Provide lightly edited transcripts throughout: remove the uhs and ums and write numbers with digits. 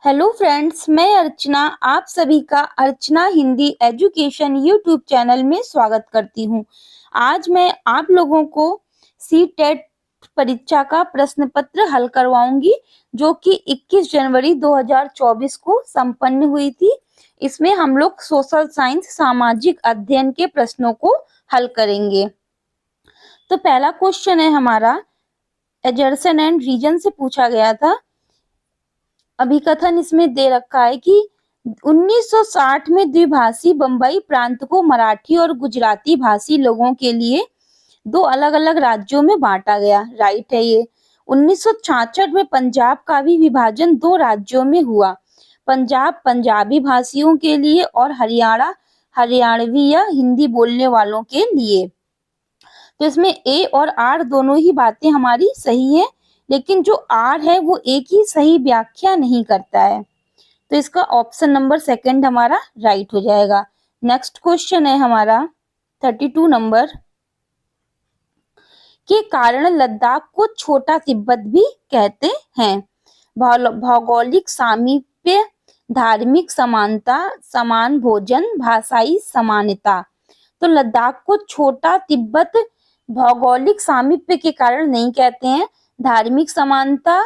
Hello friends, मैं अर्चना आप सभी का अर्चना हिंदी एजुकेशन यूट्यूब चैनल में स्वागत करती हूँ। आज मैं आप लोगों को सी टेट परीक्षा का प्रश्न पत्र हल करवाऊंगी जो कि 21 जनवरी 2024 को संपन्न हुई थी। इसमें हम लोग सोशल साइंस सामाजिक अध्ययन के प्रश्नों को हल करेंगे। तो पहला क्वेश्चन है हमारा, एजर्सन एंड रीजन से पूछा गया था। अभिकथन इसमें दे रखा है कि 1960 में द्विभाषी बंबई प्रांत को मराठी और गुजराती भाषी लोगों के लिए दो अलग अलग राज्यों में बांटा गया। राइट है ये। 1966 में पंजाब का भी विभाजन दो राज्यों में हुआ, पंजाब पंजाबी भाषियों के लिए और हरियाणा हरियाणवी या हिंदी बोलने वालों के लिए। तो इसमें ए और आर दोनों ही बातें हमारी सही है, लेकिन जो आर है वो एक ही सही व्याख्या नहीं करता है। तो इसका ऑप्शन नंबर सेकंड हमारा राइट हो जाएगा। नेक्स्ट क्वेश्चन है हमारा 32 नंबर, के कारण लद्दाख को छोटा तिब्बत भी कहते हैं। भौगोलिक सामीप्य, धार्मिक समानता, समान भोजन, भाषाई समानता। तो लद्दाख को छोटा तिब्बत भौगोलिक सामीप्य के कारण नहीं कहते हैं, धार्मिक समानता,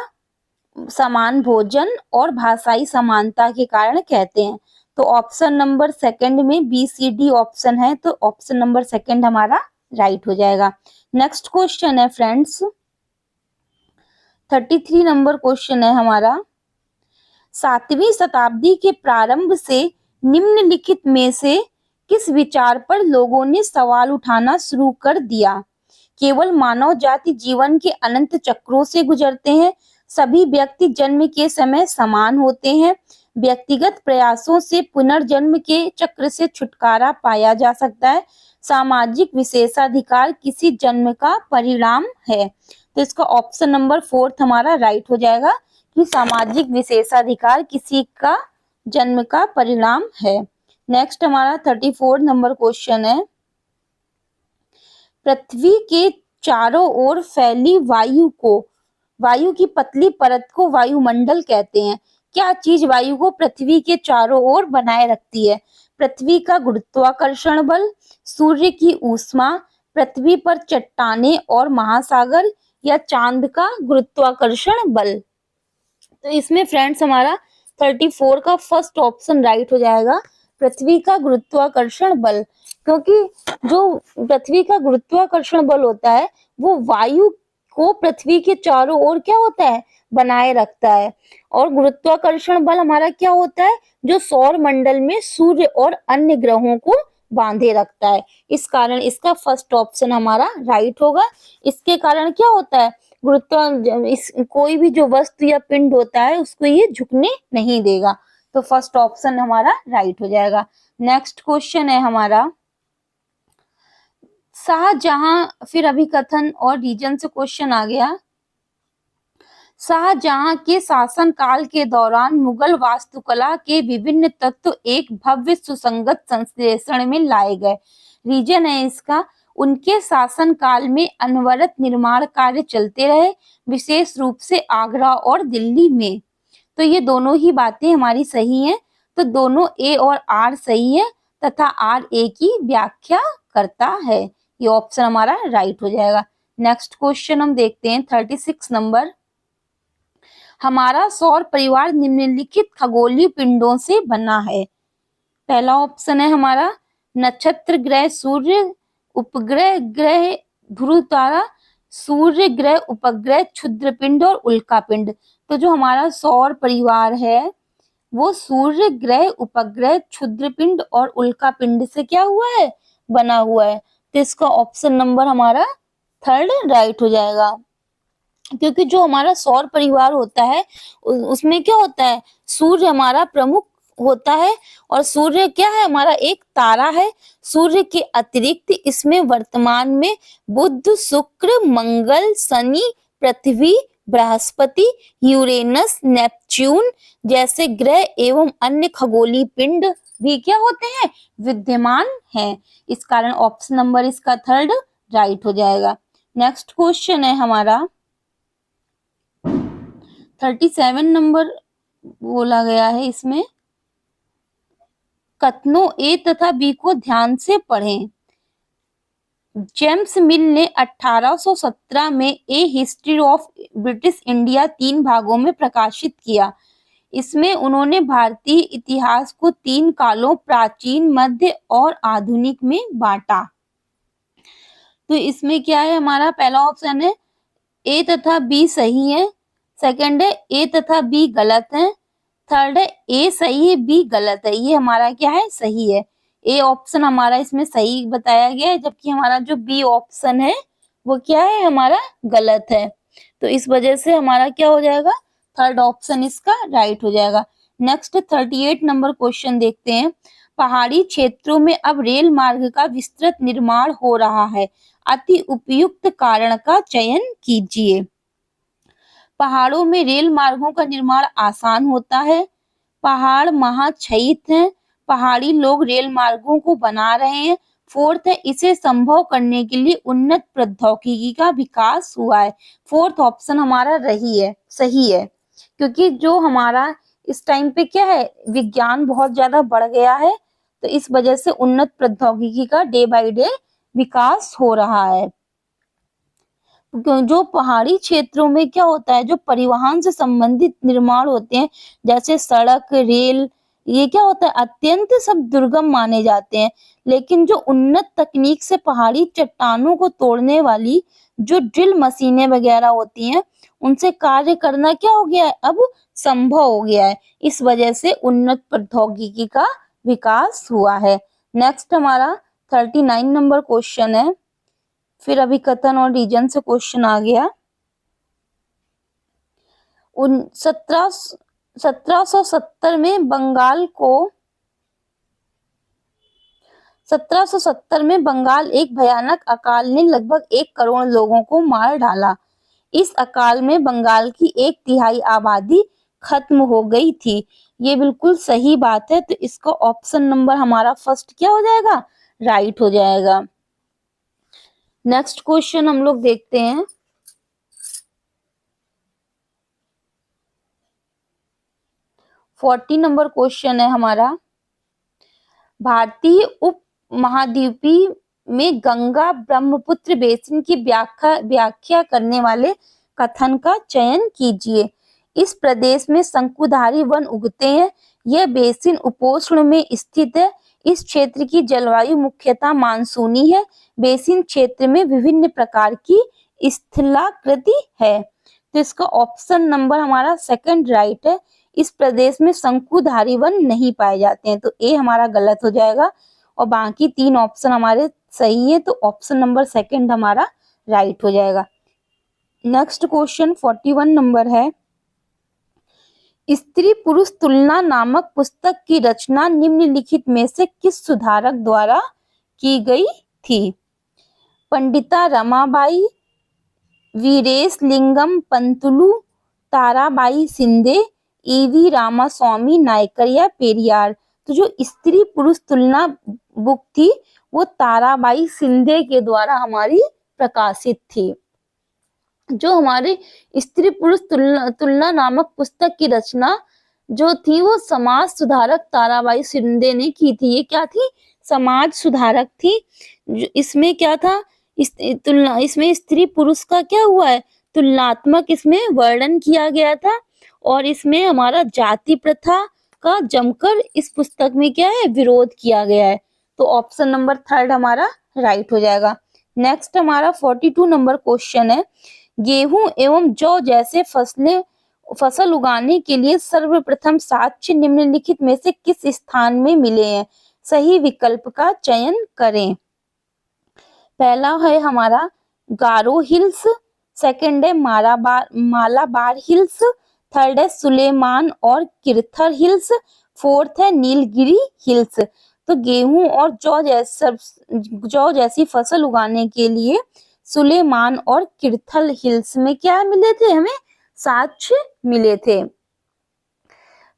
समान भोजन और भाषाई समानता के कारण कहते हैं। तो ऑप्शन नंबर सेकंड में बी सी डी ऑप्शन है, तो ऑप्शन नंबर सेकंड हमारा राइट हो जाएगा। नेक्स्ट क्वेश्चन है फ्रेंड्स 33 नंबर क्वेश्चन है हमारा, 7वीं शताब्दी के प्रारंभ से निम्नलिखित में से किस विचार पर लोगों ने सवाल उठाना शुरू कर दिया? केवल मानव जाति जीवन के अनंत चक्रों से गुजरते हैं, सभी व्यक्ति जन्म के समय समान होते हैं, व्यक्तिगत प्रयासों से पुनर्जन्म के चक्र से छुटकारा पाया जा सकता है, सामाजिक विशेषाधिकार किसी जन्म का परिणाम है। तो इसका ऑप्शन नंबर फोर्थ हमारा राइट हो जाएगा कि सामाजिक विशेषाधिकार किसी का जन्म का परिणाम है। नेक्स्ट हमारा 34 नंबर क्वेश्चन है, पृथ्वी के चारों ओर फैली वायु की पतली परत को वायुमंडल कहते हैं। क्या चीज वायु को पृथ्वी के चारों ओर बनाए रखती है? पृथ्वी का गुरुत्वाकर्षण बल, सूर्य की ऊष्मा, पृथ्वी पर चट्टानें और महासागर, या चांद का गुरुत्वाकर्षण बल। तो इसमें फ्रेंड्स हमारा 34 का फर्स्ट ऑप्शन राइट हो जाएगा, पृथ्वी का गुरुत्वाकर्षण बल। क्योंकि जो पृथ्वी का गुरुत्वाकर्षण बल होता है वो वायु को पृथ्वी के चारों ओर क्या होता है, बनाए रखता है। और गुरुत्वाकर्षण बल हमारा क्या होता है, जो सौर मंडल में सूर्य और अन्य ग्रहों को बांधे रखता है। इस कारण इसका फर्स्ट ऑप्शन हमारा राइट होगा। इसके कारण क्या होता है, कोई भी जो वस्तु या पिंड होता है उसको ये झुकने नहीं देगा। तो फर्स्ट ऑप्शन हमारा राइट हो जाएगा। नेक्स्ट क्वेश्चन है हमारा, शाहजहां, फिर अभिकथन और रीजन से क्वेश्चन आ गया। शाहजहां के शासन काल के दौरान मुगल वास्तुकला के विभिन्न तत्व एक भव्य सुसंगत संश्लेषण में लाए गए। रीजन है इसका, उनके शासन काल में अनवरत निर्माण कार्य चलते रहे, विशेष रूप से आगरा और दिल्ली में। तो ये दोनों ही बातें हमारी सही हैं। तो दोनों ए और आर सही है तथा आर ए की व्याख्या करता है। ये ऑप्शन हमारा राइट हो जाएगा। नेक्स्ट क्वेश्चन हम देखते हैं 36 नंबर, हमारा सौर परिवार निम्नलिखित खगोलीय पिंडों से बना है। पहला ऑप्शन है हमारा नक्षत्र ग्रह, सूर्य उपग्रह ग्रह, ध्रुव तारा, सूर्य ग्रह उपग्रह, क्षुद्र पिंड और उल्का पिंड। तो जो हमारा सौर परिवार है वो सूर्य ग्रह उपग्रह क्षुद्र पिंड और उल्का पिंड से क्या हुआ है, बना हुआ है। तो इसका ऑप्शन नंबर हमारा थर्ड राइट हो जाएगा। क्योंकि जो हमारा सौर परिवार होता है उसमें क्या होता है, सूर्य हमारा प्रमुख होता है और सूर्य क्या है, हमारा एक तारा है। सूर्य के अतिरिक्त इसमें वर्तमान में बुध, शुक्र, मंगल, शनि, पृथ्वी, बृहस्पति, यूरेनस, नेपच्यून जैसे ग्रह एवं अन्य खगोलीय पिंड भी क्या होते हैं, विद्यमान हैं। इस कारण ऑप्शन नंबर इसका थर्ड राइट हो जाएगा। नेक्स्ट क्वेश्चन है हमारा 37 नंबर बोला गया है इसमें। कथनों ए तथा बी को ध्यान से पढ़ें। जेम्स मिल ने 1817 में ए हिस्ट्री ऑफ ब्रिटिश इंडिया 3 भागों में प्रकाशित किया। इसमें उन्होंने भारतीय इतिहास को 3 कालों प्राचीन, मध्य और आधुनिक में बांटा। तो इसमें क्या है, हमारा पहला ऑप्शन है ए तथा बी सही है, सेकंड है ए तथा बी गलत है, थर्ड है ए सही है बी गलत है। ये हमारा क्या है, सही है। ए ऑप्शन हमारा इसमें सही बताया गया है, जबकि हमारा जो बी ऑप्शन है वो क्या है, हमारा गलत है। तो इस वजह से हमारा क्या हो जाएगा, थर्ड ऑप्शन इसका राइट हो जाएगा। नेक्स्ट 38 नंबर क्वेश्चन देखते हैं। पहाड़ी क्षेत्रों में अब रेल मार्ग का विस्तृत निर्माण हो रहा है, अति उपयुक्त कारण का चयन कीजिए। पहाड़ों में रेल मार्गों का निर्माण आसान होता है, पहाड़ महाक्षयित हैं, पहाड़ी लोग रेल मार्गों को बना रहे हैं। फोर्थ है इसे संभव करने के लिए उन्नत प्रौद्योगिकी का विकास हुआ है। फोर्थ ऑप्शन हमारा सही है, क्योंकि जो हमारा इस टाइम पे क्या है, विज्ञान बहुत ज्यादा बढ़ गया है, तो इस वजह से उन्नत प्रौद्योगिकी का डे बाय डे विकास हो रहा है। जो पहाड़ी क्षेत्रों में क्या होता है, जो परिवहन से संबंधित निर्माण होते हैं, जैसे सड़क, रेल, ये क्या होता है, अत्यंत सब दुर्गम माने जाते हैं। लेकिन जो उन्नत तकनीक से पहाड़ी चट्टानों को तोड़ने वाली जो ड्रिल मशीनें वगैरह होती हैं, उनसे कार्य करना क्या हो गया है, अब संभव हो गया है। इस वजह से उन्नत प्रौद्योगिकी का विकास हुआ है। नेक्स्ट हमारा 39 नंबर क्वेश्चन है। फिर अभी कथन और रीजन से क्वेश्चन आ गया। 1770 में बंगाल को 1770 में बंगाल एक भयानक अकाल ने लगभग 1 करोड़ लोगों को मार डाला। इस अकाल में बंगाल की 1/3 आबादी खत्म हो गई थी। ये बिल्कुल सही बात है, तो इसका ऑप्शन नंबर हमारा फर्स्ट क्या हो जाएगा, राइट हो जाएगा। नेक्स्ट क्वेश्चन हम लोग देखते हैं। 40 नंबर क्वेश्चन है हमारा। भारतीय उप महाद्वीपीय में गंगा ब्रह्मपुत्र बेसिन की व्याख्या करने वाले कथन का चयन कीजिए। इस प्रदेश में शंकुधारी वन उगते हैं। यह बेसिन उपोष्ण में स्थित है। इस क्षेत्र की जलवायु मुख्यतः मानसूनी है। बेसिन क्षेत्र में विभिन्न प्रकार की स्थलाकृति है। तो इसका ऑप्शन नंबर हमारा सेकंड राइट है। इस प्रदेश में शंकुधारी वन नहीं पाए जाते हैं, तो ए हमारा गलत हो जाएगा और बाकी 3 ऑप्शन हमारे सही है, तो ऑप्शन नंबर सेकंड हमारा राइट हो जाएगा। नेक्स्ट क्वेश्चन 41 नंबर है। स्त्री पुरुष तुलना नामक पुस्तक की रचना निम्नलिखित में से किस सुधारक द्वारा की गई थी? पंडिता रमाबाई, वीरेश लिंगम पंतुलु, ताराबाई शिंदे, ईवी रामास्वामी नायकर या पेरियार। तो जो स्त्री पुरुष तुलना बुक थी वो ताराबाई शिंदे के द्वारा हमारी प्रकाशित थी। जो हमारे स्त्री पुरुष तुलना नामक पुस्तक की रचना जो थी वो समाज सुधारक ताराबाई शिंदे ने की थी। ये क्या थी? समाज सुधारक थी। इसमें क्या था, इसमें स्त्री पुरुष का क्या हुआ है, तुलनात्मक इसमें वर्णन किया गया था और इसमें हमारा जाति प्रथा का जमकर इस पुस्तक में क्या है, विरोध किया गया है। तो ऑप्शन नंबर थर्ड हमारा राइट हो जाएगा। नेक्स्ट हमारा 42 नंबर क्वेश्चन है। गेहूं एवं जौ जैसे फसल उगाने के लिए सर्वप्रथम साक्ष्य निम्नलिखित में से किस स्थान में मिले हैं? सही विकल्प का चयन करें। पहला है हमारा गारो हिल्स, सेकंड है मालाबार हिल्स, थर्ड है सुलेमान और किरथर हिल्स, फोर्थ है नीलगिरी हिल्स। तो गेहूं और जौ जैसी फसल उगाने के लिए सुलेमान और किरथल हिल्स में क्या मिले थे, हमें साक्ष्य मिले थे।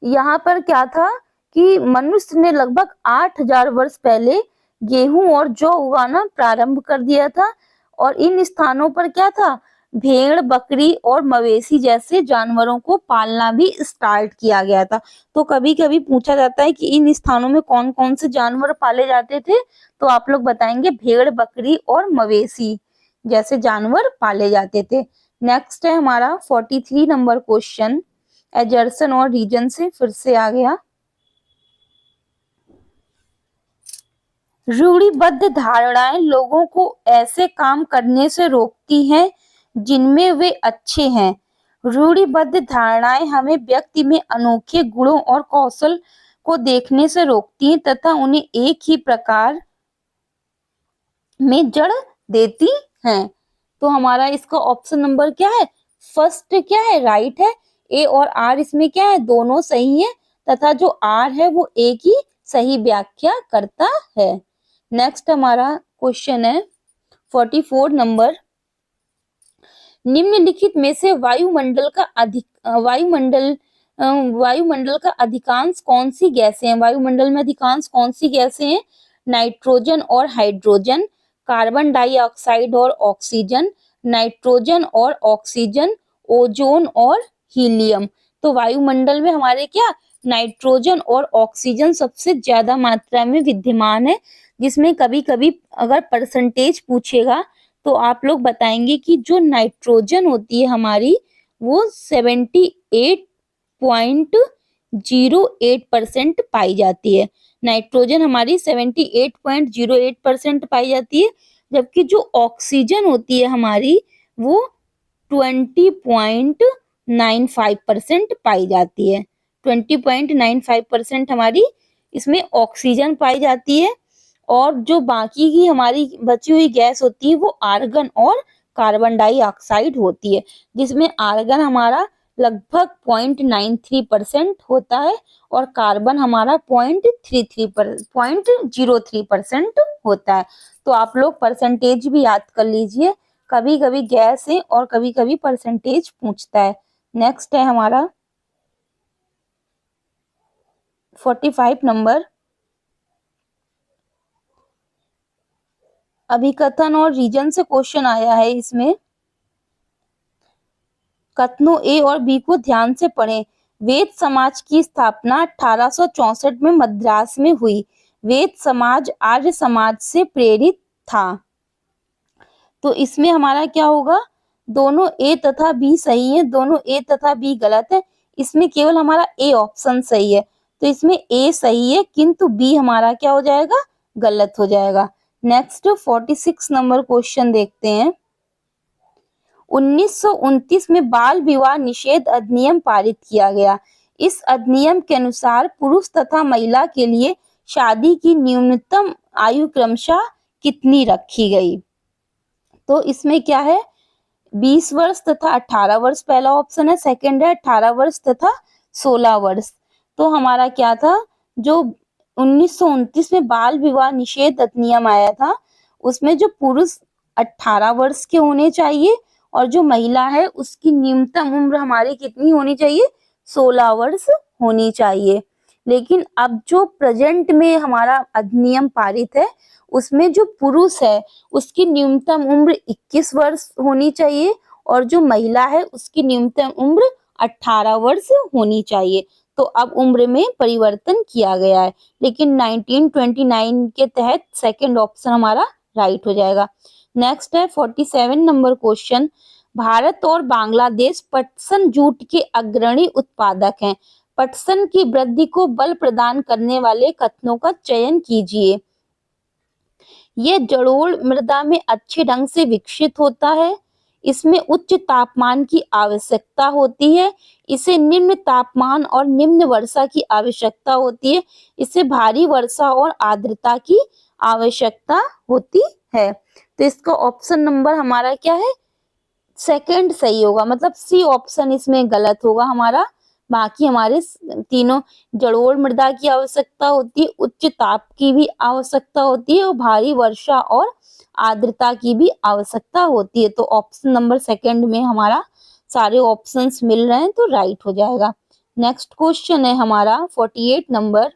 यहाँ पर क्या था कि मनुष्य ने लगभग 8000 वर्ष पहले गेहूं और जौ उगाना प्रारंभ कर दिया था और इन स्थानों पर क्या था, भेड़, बकरी और मवेशी जैसे जानवरों को पालना भी स्टार्ट किया गया था। तो कभी कभी पूछा जाता है कि इन स्थानों में कौन कौन से जानवर पाले जाते थे, तो आप लोग बताएंगे भेड़, बकरी और मवेशी जैसे जानवर पाले जाते थे। नेक्स्ट है हमारा 43 नंबर क्वेश्चन, एजर्सन और रीजन से फिर से आ गया। रूढ़िबद्ध धारणाएं लोगों को ऐसे काम करने से रोकती हैं जिनमें वे अच्छे हैं। रूढ़िबद्ध धारणाएं हमें व्यक्ति में अनोखे गुणों और कौशल को देखने से रोकती हैं तथा उन्हें एक ही प्रकार में जड़ देती हैं। तो हमारा इसका ऑप्शन नंबर क्या है, फर्स्ट क्या है, राइट है। ए और आर इसमें क्या है, दोनों सही है तथा जो आर है वो ए की सही व्याख्या करता है। नेक्स्ट हमारा क्वेश्चन है 44 नंबर, निम्नलिखित में से वायुमंडल का अधिकांश कौन सी गैसें हैं। वायुमंडल में अधिकांश कौन सी गैसें हैं, नाइट्रोजन और हाइड्रोजन, कार्बन डाइऑक्साइड और ऑक्सीजन, नाइट्रोजन और ऑक्सीजन, ओजोन और हीलियम। तो वायुमंडल में हमारे क्या, नाइट्रोजन और ऑक्सीजन सबसे ज्यादा मात्रा में विद्यमान है, जिसमें कभी कभी अगर परसेंटेज पूछेगा तो आप लोग बताएंगे कि जो नाइट्रोजन होती है हमारी वो 78.08% पाई जाती है। नाइट्रोजन हमारी 78.08% पाई जाती है, जबकि जो ऑक्सीजन होती है हमारी वो 20.95% पाई जाती है। 20.95% हमारी इसमें ऑक्सीजन पाई जाती है, और जो बाकी की हमारी बची हुई गैस होती है वो आर्गन और कार्बन डाइऑक्साइड होती है, जिसमें आर्गन हमारा लगभग 0.93% होता है और कार्बन हमारा 0.03% होता है। तो आप लोग परसेंटेज भी याद कर लीजिए, कभी कभी गैस है और कभी कभी परसेंटेज पूछता है। नेक्स्ट है हमारा 45 नंबर, अभिकथन और रीजन से क्वेश्चन आया है। इसमें कथनों ए और बी को ध्यान से पढ़ें। वेद समाज की स्थापना 1864 में मद्रास में हुई। वेद समाज आर्य समाज से प्रेरित था। तो इसमें हमारा क्या होगा, दोनों ए तथा बी सही है, दोनों ए तथा बी गलत है। इसमें केवल हमारा ए ऑप्शन सही है, तो इसमें ए सही है किंतु बी हमारा क्या हो जाएगा, गलत हो जाएगा। नेक्स्ट 46 नंबर क्वेश्चन देखते हैं। 1929 में बाल विवाह निषेध अधिनियम पारित किया गया। इस अधिनियम के अनुसार पुरुष तथा महिला के लिए शादी की न्यूनतम आयु क्रमशः कितनी रखी गई। तो इसमें क्या है, 20 वर्ष तथा 18 वर्ष पहला ऑप्शन है, सेकंड है 18 वर्ष तथा 16 वर्ष। तो हमारा क्या था, जो 1929 में बाल विवाह निषेध अधिनियम आया था उसमें जो पुरुष 18 वर्ष के होने चाहिए और जो महिला है उसकी न्यूनतम उम्र हमारी कितनी होनी चाहिए, 16 वर्ष होनी चाहिए। लेकिन अब जो प्रेजेंट में हमारा अधिनियम पारित है उसमें जो पुरुष है उसकी न्यूनतम उम्र 21 वर्ष होनी चाहिए और जो महिला है उसकी न्यूनतम उम्र 18 वर्ष होनी चाहिए। तो अब उम्र में परिवर्तन किया गया है, लेकिन 1929 के तहत सेकंड ऑप्शन हमारा राइट हो जाएगा। नेक्स्ट है 47 नंबर क्वेश्चन, भारत और बांग्लादेश पटसन जूट के अग्रणी उत्पादक हैं। पटसन की वृद्धि को बल प्रदान करने वाले कथनों का चयन कीजिए। ये जलोढ़ मृदा में अच्छे ढंग से विकसित होता है। इसमें उच्च तापमान की आवश्यकता होती है। इसे निम्न तापमान और निम्न वर्षा की आवश्यकता होती है। इसे भारी वर्षा और आर्द्रता की आवश्यकता होती है। तो इसका ऑप्शन नंबर हमारा क्या है, सेकंड सही होगा, मतलब सी ऑप्शन इसमें गलत होगा हमारा। बाकी हमारे तीनों, जलोढ़ मृदा की आवश्यकता होती है, उच्च ताप की भी आवश्यकता होती है और भारी वर्षा और आर्द्रता की भी आवश्यकता होती है। तो ऑप्शन नंबर सेकंड में हमारा सारे ऑप्शंस मिल रहे हैं तो राइट हो जाएगा। नेक्स्ट क्वेश्चन है हमारा 48 नंबर,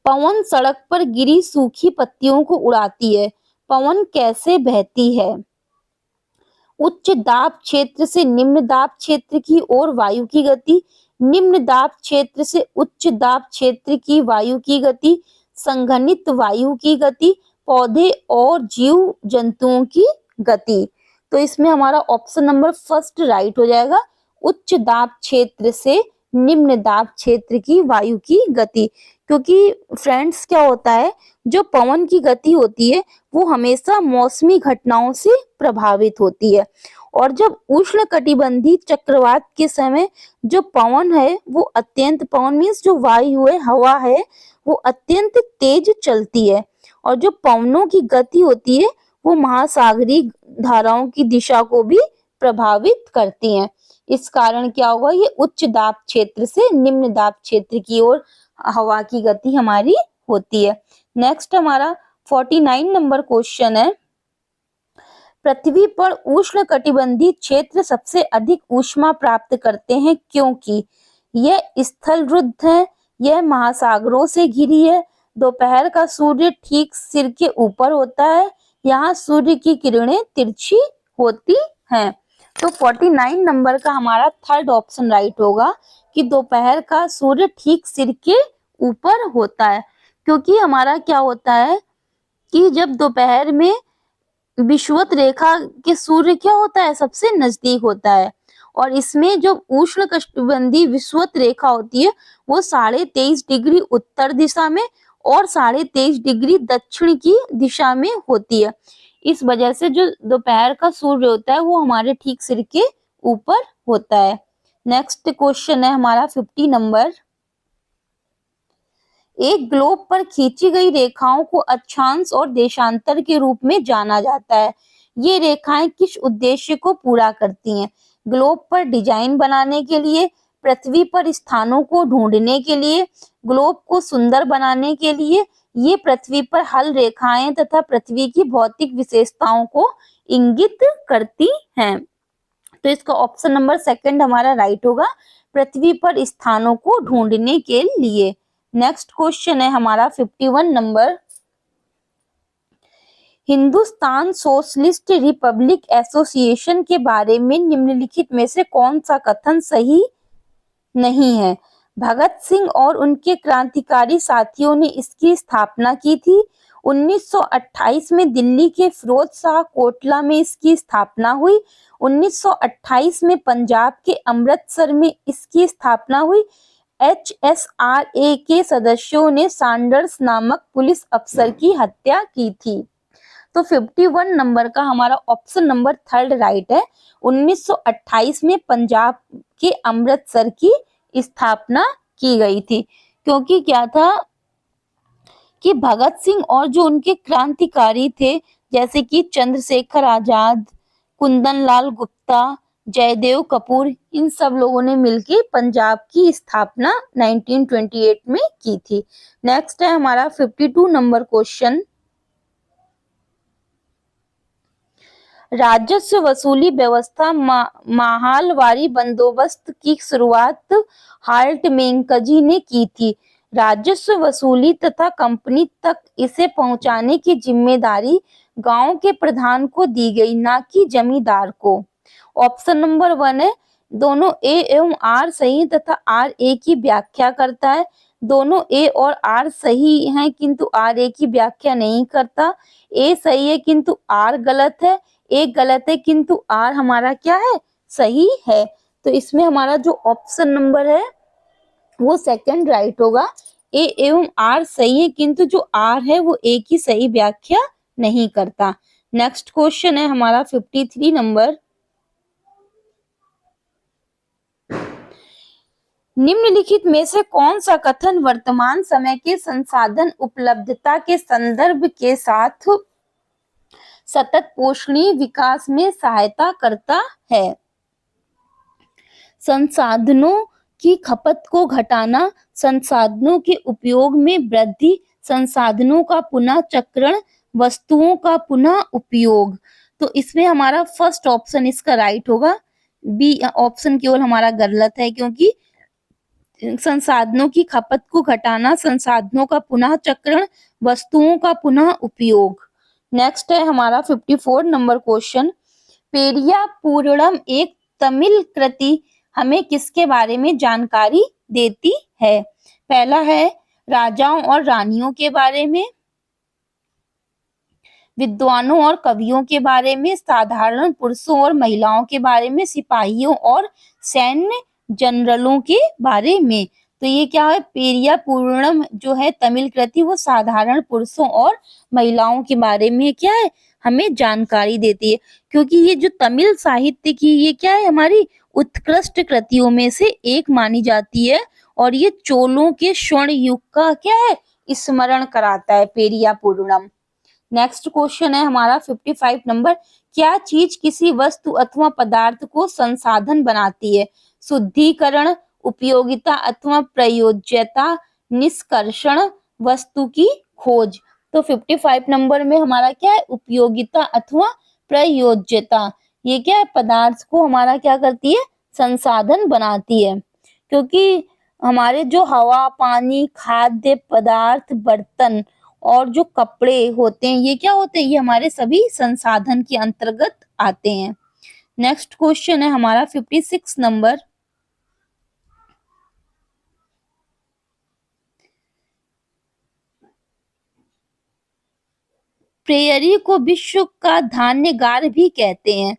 पवन सड़क पर गिरी सूखी पत्तियों को उड़ाती है, पवन कैसे बहती है। उच्च दाब क्षेत्र से निम्न दाब क्षेत्र की ओर वायु की गति, निम्न दाब क्षेत्र से उच्च दाब क्षेत्र की वायु की गति, संघनित वायु की गति, पौधे और जीव जंतुओं की गति। तो इसमें हमारा ऑप्शन नंबर फर्स्ट राइट हो जाएगा, उच्च दाब क्षेत्र से निम्न दाब क्षेत्र की वायु की गति। क्योंकि फ्रेंड्स क्या होता है, जो पवन की गति होती है वो हमेशा मौसमी घटनाओं से प्रभावित होती है, और जब उष्णकटिबंधीय चक्रवात के समय जो पवन है वो अत्यंत, पवन मीन्स जो वायु है, हवा है, वो अत्यंत तेज चलती है, और जो पवनों की गति होती है वो महासागरीय धाराओं की दिशा को भी प्रभावित करती हैं। इस कारण क्या होगा, ये उच्च दाब क्षेत्र से निम्न दाब क्षेत्र की ओर हवा की गति हमारी होती है। नेक्स्ट हमारा 49 नंबर क्वेश्चन है, पृथ्वी पर उष्णकटिबंधीय क्षेत्र सबसे अधिक ऊष्मा प्राप्त करते हैं क्योंकि यह स्थल रुद्ध है, यह महासागरों से घिरी है, दोपहर का सूर्य ठीक सिर के ऊपर होता है, यहाँ सूर्य की किरणें तिरछी होती हैं। तो 49 नंबर का हमारा थर्ड ऑप्शन राइट होगा कि दोपहर का सूर्य ठीक सिर के ऊपर होता है, क्योंकि हमारा क्या होता है कि जब दोपहर में विषुवत रेखा के सूर्य क्या होता है, सबसे नजदीक होता है, और इसमें जो उष्णकटिबंधीय विषुवत रेखा होती है वो 23.5 डिग्री उत्तर दिशा में और 23.5 डिग्री दक्षिण की दिशा में होती है। इस वजह से जो दोपहर का सूर्य होता है वो हमारे ठीक सिर के ऊपर होता है। नेक्स्ट क्वेश्चन है हमारा 50 नंबर, एक ग्लोब पर खींची गई रेखाओं को अक्षांश और देशांतर के रूप में जाना जाता है। ये रेखाएं किस उद्देश्य को पूरा करती हैं? ग्लोब पर डिजाइन बनाने के लिए, पृथ्वी पर स्थानों को ढूंढने के लिए, ग्लोब को सुंदर बनाने के लिए, ये पृथ्वी पर हल रेखाएं तथा पृथ्वी की भौतिक विशेषताओं को इंगित करती हैं। तो इसका ऑप्शन नंबर सेकंड हमारा राइट होगा, पृथ्वी पर स्थानों को ढूंढने के लिए। नेक्स्ट क्वेश्चन है हमारा 51 number, Hindustan socialist Republic association के बारे में निम्नलिखित में से कौन सा कथन सही नहीं है? भगत सिंह और उनके क्रांतिकारी साथियों ने इसकी स्थापना की थी। 1928 में दिल्ली के फिरोज शाह कोटला में इसकी स्थापना हुई। 1928 में पंजाब के अमृतसर में इसकी स्थापना हुई। HSRA के सदस्यों ने सैंडर्स नामक पुलिस अफसर की हत्या की थी। तो 51 नंबर का हमारा ऑप्शन नंबर थर्ड राइट है, 1928 में पंजाब के अमृतसर की स्थापना की गई थी। क्योंकि क्या था कि भगत सिंह और जो उनके क्रांतिकारी थे जैसे कि चंद्रशेखर आजाद, कुंदन लाल गुप्ता, जयदेव कपूर, इन सब लोगों ने मिलकर पंजाब की स्थापना 1928 में की थी। नेक्स्ट है हमारा 52 नंबर क्वेश्चन, राजस्व वसूली व्यवस्था माहलवारी बंदोबस्त की शुरुआत हार्ट मेंकजी ने की थी। राजस्व वसूली तथा कंपनी तक इसे पहुंचाने की जिम्मेदारी गांव के प्रधान को दी गई, ना कि जमींदार को। ऑप्शन नंबर 1 है, दोनों ए एवं आर सही तथा आर ए की व्याख्या करता है। दोनों ए और आर सही हैं किंतु आर ए की व्याख्या नहीं करता। ए सही है किंतु आर गलत है। ए गलत है किंतु आर हमारा क्या है, सही है। तो इसमें हमारा जो ऑप्शन नंबर है वो सेकंड राइट होगा, ए एवं आर सही है किंतु जो आर है वो ए की सही व्याख्या नहीं करता। नेक्स्ट क्वेश्चन है हमारा 53 नंबर, निम्नलिखित में से कौन सा कथन वर्तमान समय के संसाधन उपलब्धता के संदर्भ के साथ सतत पोषणीय विकास में सहायता करता है? संसाधनों की खपत को घटाना, संसाधनों के उपयोग में वृद्धि, संसाधनों का पुनः चक्रण, वस्तुओं का पुनः उपयोग। तो इसमें हमारा फर्स्ट ऑप्शन इसका राइट होगा। बी ऑप्शन केवल हमारा गलत है, क्योंकि संसाधनों की खपत को घटाना, संसाधनों का पुनः चक्रण, वस्तुओं का पुनः उपयोग। नेक्स्ट है हमारा 54 नंबर क्वेश्चन, पेरिया पूर्णम एक तमिल कृति हमें किसके बारे में जानकारी देती है? पहला है राजाओं और रानियों के बारे में, विद्वानों और कवियों के बारे में, साधारण पुरुषों और महिलाओं के बारे में, सिपाहियों और सैन्य जनरलों के बारे में। तो ये क्या है, पेरिया पूर्णम जो है तमिल कृति वो साधारण पुरुषों और महिलाओं के बारे में क्या है, हमें जानकारी देती है। क्योंकि ये जो तमिल साहित्य की ये क्या है, हमारी उत्कृष्ट कृतियों में से एक मानी जाती है और ये चोलों के स्वर्ण युग का क्या है, स्मरण कराता है पेरिया पूर्णम। नेक्स्ट क्वेश्चन है हमारा 55 नंबर, क्या चीज किसी वस्तु अथवा पदार्थ को संसाधन बनाती है? शुद्धिकरण, उपयोगिता अथवा प्रयोज्यता, निष्कर्षण, वस्तु की खोज। तो 55 नंबर में हमारा क्या है, उपयोगिता अथवा प्रयोज्यता। ये क्या है, पदार्थ को हमारा क्या करती है, संसाधन बनाती है। क्योंकि हमारे जो हवा, पानी, खाद्य पदार्थ, बर्तन और जो कपड़े होते हैं ये क्या होते हैं, ये हमारे सभी संसाधन के अंतर्गत आते हैं। नेक्स्ट क्वेश्चन है हमारा 56 नंबर, प्रेयरी को विश्व का धान्यगार भी कहते हैं।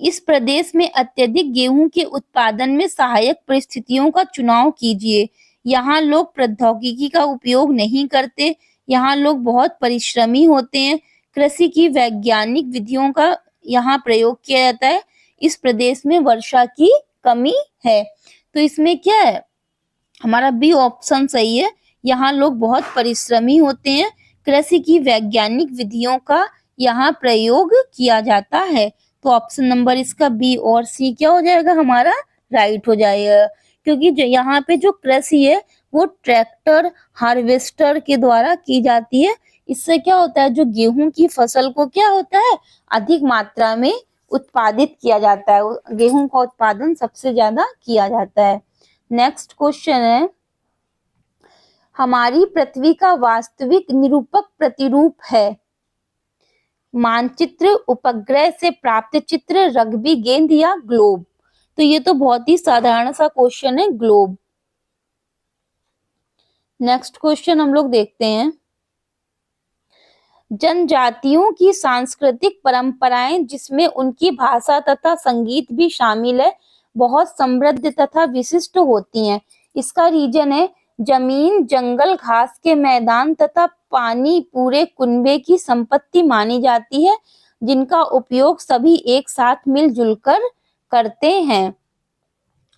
इस प्रदेश में अत्यधिक गेहूं के उत्पादन में सहायक परिस्थितियों का चुनाव कीजिए। यहाँ लोग प्रौद्योगिकी का उपयोग नहीं करते, यहाँ लोग बहुत परिश्रमी होते हैं, कृषि की वैज्ञानिक विधियों का यहाँ प्रयोग किया जाता है, इस प्रदेश में वर्षा की कमी है। तो इसमें क्या है, हमारा बी ऑप्शन सही है, यहाँ लोग बहुत परिश्रमी होते हैं, कृषि की वैज्ञानिक विधियों का यहाँ प्रयोग किया जाता है। तो ऑप्शन नंबर इसका बी और सी क्या हो जाएगा, हमारा राइट हो जाएगा। क्योंकि जो यहाँ पे जो कृषि है वो ट्रैक्टर, हार्वेस्टर के द्वारा की जाती है। इससे क्या होता है, जो गेहूं की फसल को क्या होता है, अधिक मात्रा में उत्पादित किया जाता है, गेहूं का उत्पादन सबसे ज्यादा किया जाता है। नेक्स्ट क्वेश्चन है, हमारी पृथ्वी का वास्तविक निरूपक प्रतिरूप है? मानचित्र, उपग्रह से प्राप्त चित्र, रग्बी गेंद या ग्लोब? तो ये तो बहुत ही साधारण सा क्वेश्चन है, ग्लोब। नेक्स्ट क्वेश्चन हम लोग देखते हैं, जनजातियों की सांस्कृतिक परंपराएं जिसमें उनकी भाषा तथा संगीत भी शामिल है बहुत समृद्ध तथा विशिष्ट होती हैं। इसका रीजन है जमीन, जंगल, घास के मैदान तथा पानी पूरे कुनबे की संपत्ति मानी जाती है, जिनका उपयोग सभी एक साथ मिलजुल कर करते हैं।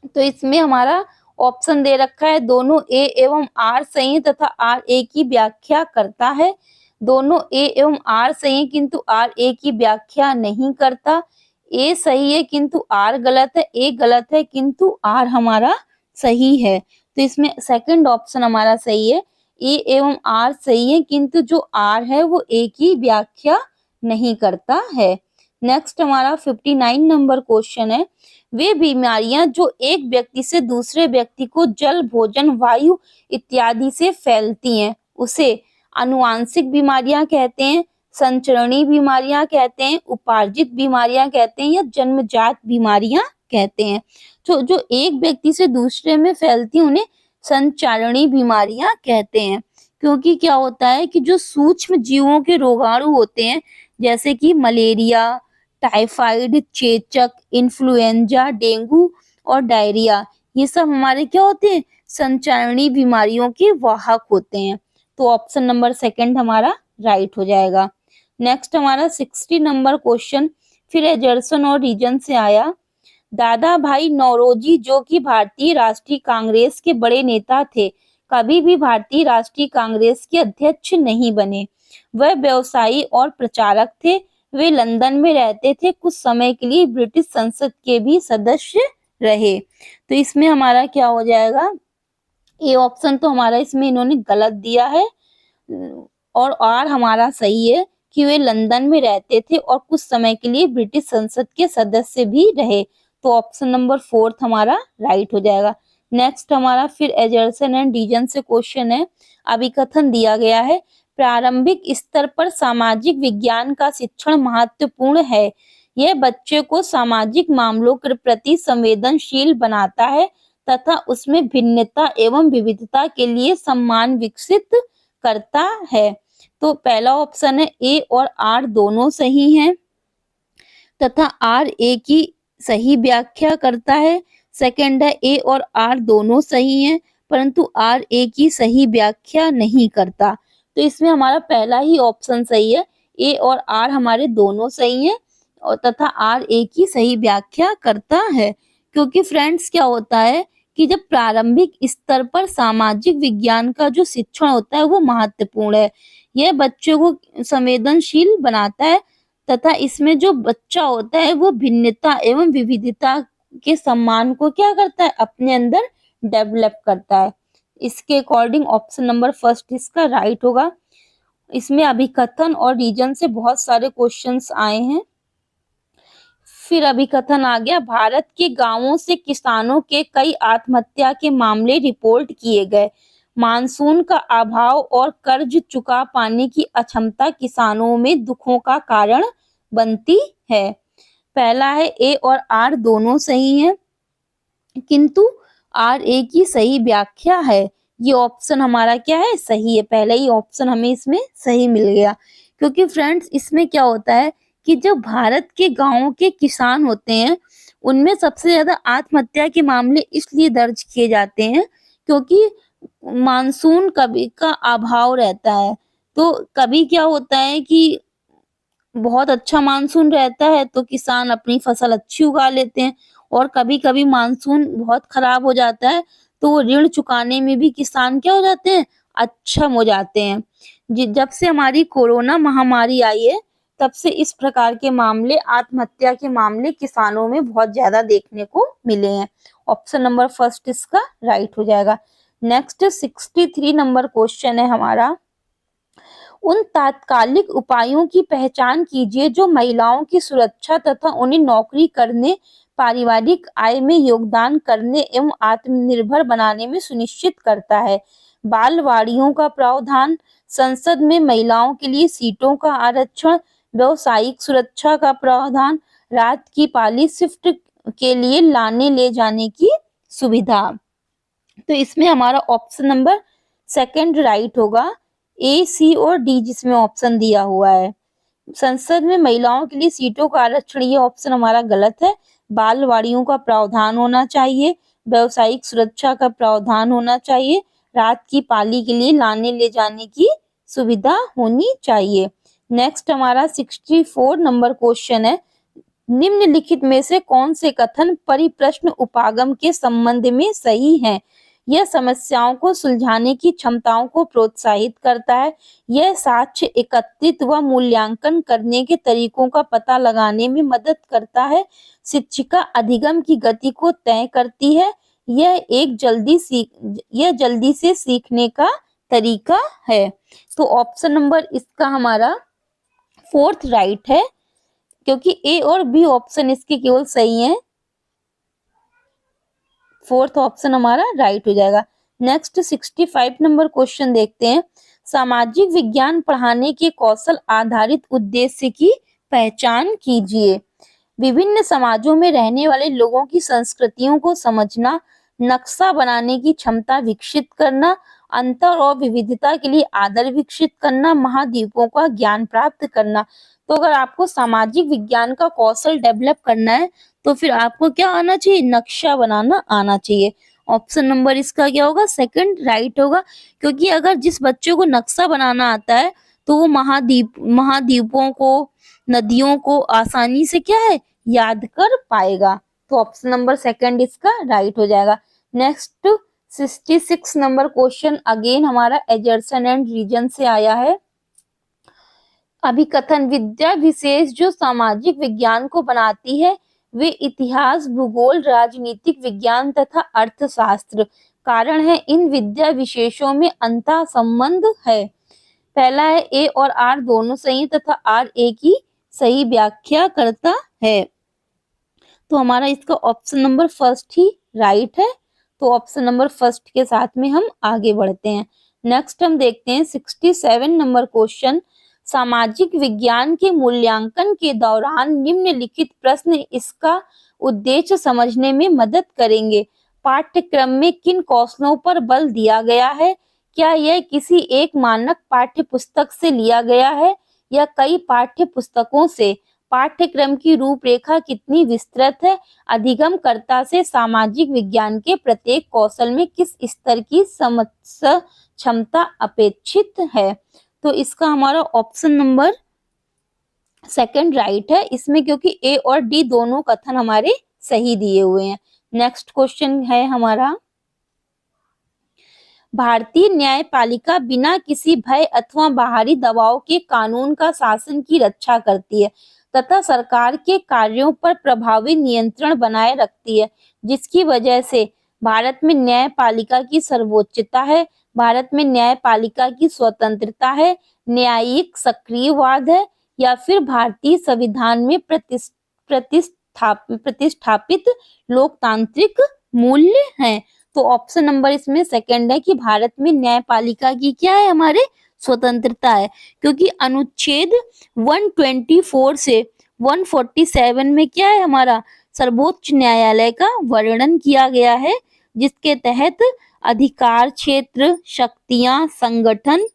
तो इसमें हमारा ऑप्शन दे रखा है, दोनों ए एवं आर सही है तथा आर ए की व्याख्या करता है। दोनों ए एवं आर सही है किंतु आर ए की व्याख्या नहीं करता। ए सही है किंतु आर गलत है, ए गलत है किंतु आर हमारा सही है। तो इसमें सेकंड ऑप्शन हमारा सही है, ए एवं आर सही है किंतु जो आर है वो ए की व्याख्या नहीं करता है। नेक्स्ट हमारा 59 नंबर क्वेश्चन है, वे बीमारियां जो एक व्यक्ति से दूसरे व्यक्ति को जल, भोजन, वायु इत्यादि से फैलती हैं उसे आनुवांशिक बीमारियां कहते हैं, संचरणीय बीमारियां कहते हैं, उपार्जित बीमारियां कहते हैं या जन्मजात बीमारियां कहते हैं। जो जो एक व्यक्ति से दूसरे में फैलती हैं उन्हें संचारणीय बीमारियां कहते हैं। क्योंकि क्या होता है कि जो सूक्ष्म जीवों के रोगाणु होते हैं जैसे कि मलेरिया, टाइफाइड, चेचक, इन्फ्लुएंजा, डेंगू और डायरिया, ये सब हमारे क्या होते हैं, संचारणीय बीमारियों के वाहक होते हैं। तो ऑप्शन नंबर सेकंड हमारा राइट हो जाएगा। नेक्स्ट हमारा 60 नंबर क्वेश्चन फिर एजर्सन और रीजन से आया, दादा भाई नौरोजी जो कि भारतीय राष्ट्रीय कांग्रेस के बड़े नेता थे, कभी भी भारतीय राष्ट्रीय कांग्रेस के अध्यक्ष नहीं बने। वह व्यवसायी और प्रचारक थे, वे लंदन में रहते थे, कुछ समय के लिए ब्रिटिश संसद के भी सदस्य रहे। तो इसमें हमारा क्या हो जाएगा, ए ऑप्शन तो हमारा इसमें इन्होंने गलत दिया है और आर हमारा सही है कि वे लंदन में रहते थे और कुछ समय के लिए ब्रिटिश संसद के सदस्य भी रहे। तो ऑप्शन नंबर फोर्थ हमारा राइट हो जाएगा। नेक्स्ट हमारा फिर एजर्सन एंड रीजन से क्वेश्चन है, अभिकथन दिया गया है प्रारंभिक स्तर पर सामाजिक विज्ञान का शिक्षण महत्वपूर्ण है, यह बच्चे को सामाजिक मामलों के प्रति संवेदनशील बनाता है तथा उसमें भिन्नता एवं विविधता के लिए सम्मान विकसित करता है। तो पहला ऑप्शन है ए और आर दोनों सही हैं तथा आर ए की सही व्याख्या करता है। सेकंड है ए और आर दोनों सही हैं परंतु आर ए की सही व्याख्या नहीं करता। तो इसमें हमारा पहला ही ऑप्शन सही है, ए और आर हमारे दोनों सही हैं और तथा आर ए की सही व्याख्या करता है। क्योंकि फ्रेंड्स क्या होता है कि जब प्रारंभिक स्तर पर सामाजिक विज्ञान का जो शिक्षण होता है वो महत्वपूर्ण है। यह बच्चों को संवेदनशील बनाता है तथा इसमें जो बच्चा होता है वो भिन्नता एवं विविधता के सम्मान को क्या करता है, अपने अंदर डेवलप करता है। इसके अकॉर्डिंग ऑप्शन नंबर फर्स्ट इसका राइट होगा। इसमें अभिकथन और रीजन से बहुत सारे क्वेश्चंस आए हैं। फिर अभिकथन आ गया, भारत के गांवों से किसानों के कई आत्महत्या के मामले रिपोर्ट किए गए। मानसून का अभाव और कर्ज चुका पाने की अक्षमता किसानों में दुखों का कारण बनती है। पहला है ए और आर दोनों सही हैं किंतु आर ए की सही व्याख्या है। ये ऑप्शन हमारा क्या है, सही है। पहला ही ऑप्शन हमें इसमें सही मिल गया। क्योंकि फ्रेंड्स इसमें क्या होता है कि जो भारत के गांवों के किसान होते हैं उनमें सबसे ज्यादा आत्महत्या के मामले इसलिए दर्ज किए जाते हैं क्योंकि मानसून कभी का अभाव रहता है। तो कभी क्या होता है कि बहुत अच्छा मानसून रहता है तो किसान अपनी फसल अच्छी उगा लेते हैं और कभी-कभी मानसून बहुत खराब हो जाता है तो वो ऋण चुकाने में भी किसान क्या हो जाते हैं, अक्षम हो जाते हैं। जब से हमारी कोरोना महामारी आई है तब से इस प्रकार के मामले, आत्महत्या के मामले किसानों में बहुत ज्यादा देखने को मिले हैं। ऑप्शन नंबर फर्स्ट इसका राइट हो जाएगा। नेक्स्ट 63 नंबर क्वेश्चन है हमारा, उन तात्कालिक उपायों की पहचान कीजिए जो महिलाओं की सुरक्षा तथा उन्हें नौकरी करने, पारिवारिक आय में योगदान करने एवं आत्मनिर्भर बनाने में सुनिश्चित करता है। बालवाड़ियों का प्रावधान, संसद में महिलाओं के लिए सीटों का आरक्षण, व्यवसायिक सुरक्षा का प्रावधान, रात की पाली शिफ्ट के लिए लाने ले जाने की सुविधा। तो इसमें हमारा ऑप्शन नंबर सेकंड राइट होगा, ए सी और डी जिसमें ऑप्शन दिया हुआ है। संसद में महिलाओं के लिए सीटों का आरक्षण, ये ऑप्शन हमारा गलत है। बालवाड़ियों का प्रावधान होना चाहिए, व्यवसायिक सुरक्षा का प्रावधान होना चाहिए, रात की पाली के लिए लाने ले जाने की सुविधा होनी चाहिए। नेक्स्ट हमारा 64 नंबर क्वेश्चन है, निम्नलिखित में से कौन से कथन परिप्रश्न उपागम के संबंध में सही हैं? यह समस्याओं को सुलझाने की क्षमताओं को प्रोत्साहित करता है। यह साक्ष्य एकत्रित व मूल्यांकन करने के तरीकों का पता लगाने में मदद करता है। शिक्षिका अधिगम की गति को तय करती है। यह जल्दी से सीखने का तरीका है। तो ऑप्शन नंबर इसका हमारा फोर्थ राइट है क्योंकि ए और बी ऑप्शन इसके केवल सही हैं। फोर्थ ऑप्शन हमारा राइट हो जाएगा। नेक्स्ट 65 नंबर क्वेश्चन देखते हैं, सामाजिक विज्ञान पढ़ाने के कौशल आधारित उद्देश्य की पहचान कीजिए। विभिन्न समाजों में रहने वाले लोगों की संस्कृतियों को समझना, नक्शा बनाने की क्षमता विकसित करना, अंतर और विविधता के लिए आदर विकसित करना, महाद्वीपों का ज्ञान प्राप्त करना। तो अगर आपको सामाजिक विज्ञान का कौशल डेवलप करना है तो फिर आपको क्या आना चाहिए, नक्शा बनाना आना चाहिए। ऑप्शन नंबर इसका क्या होगा, सेकंड राइट होगा। क्योंकि अगर जिस बच्चे को नक्शा बनाना आता है तो वो महाद्वीपों को, नदियों को आसानी से क्या है, याद कर पाएगा। तो ऑप्शन नंबर सेकंड इसका राइट हो जाएगा। नेक्स्ट 66 नंबर क्वेश्चन अगेन हमारा एजर्सन एंड रीजन से आया है। अभिकथन, विद्या विशेष जो सामाजिक विज्ञान को बनाती है वे इतिहास, भूगोल, राजनीतिक विज्ञान तथा अर्थशास्त्र। कारण है इन विद्या विशेषों में अंतः संबंध है। पहला है ए और आर दोनों सही तथा आर ए की सही व्याख्या करता है। तो हमारा इसका ऑप्शन नंबर फर्स्ट ही राइट है। तो ऑप्शन नंबर फर्स्ट के साथ में हम आगे बढ़ते हैं। नेक्स्ट हम देखते हैं 67 नंबर क्वेश्चन, सामाजिक विज्ञान के मूल्यांकन के दौरान निम्नलिखित प्रश्न इसका उद्देश्य समझने में मदद करेंगे। पाठ्यक्रम में किन कौशलों पर बल दिया गया है? क्या यह किसी एक मानक पाठ्य पुस्तक से लिया गया है या कई पाठ्य पुस्तकों से? पाठ्यक्रम की रूपरेखा कितनी विस्तृत है? अधिगमकर्ता से सामाजिक विज्ञान के प्रत्येक कौशल में किस स्तर की समझ क्षमता अपेक्षित है? तो इसका हमारा ऑप्शन नंबर सेकंड राइट है इसमें, क्योंकि ए और डी दोनों कथन हमारे सही दिए हुए हैं। नेक्स्ट क्वेश्चन है हमारा, भारतीय न्यायपालिका बिना किसी भय अथवा बाहरी दबाव के कानून का शासन की रक्षा करती है तथा सरकार के कार्यों पर प्रभावी नियंत्रण बनाए रखती है, जिसकी वजह से भारत में न्यायपालिका की सर्वोच्चता है, भारत में न्यायपालिका की स्वतंत्रता है, न्यायिक सक्रियवाद है, या फिर भारतीय संविधान में प्रतिष्ठापित लोकतांत्रिक मूल्य हैं। तो ऑप्शन नंबर इसमें सेकंड है कि भारत में न्यायपालिका की क्या है, हमारे स्वतंत्रता है, क्योंकि अनुच्छेद 124 से 147 में क्या है, हमारा सर्वोच्च न्यायालय का वर्णन किया गया है, जिसके तहत अधिकार क्षेत्र, शक्तियां, संगठन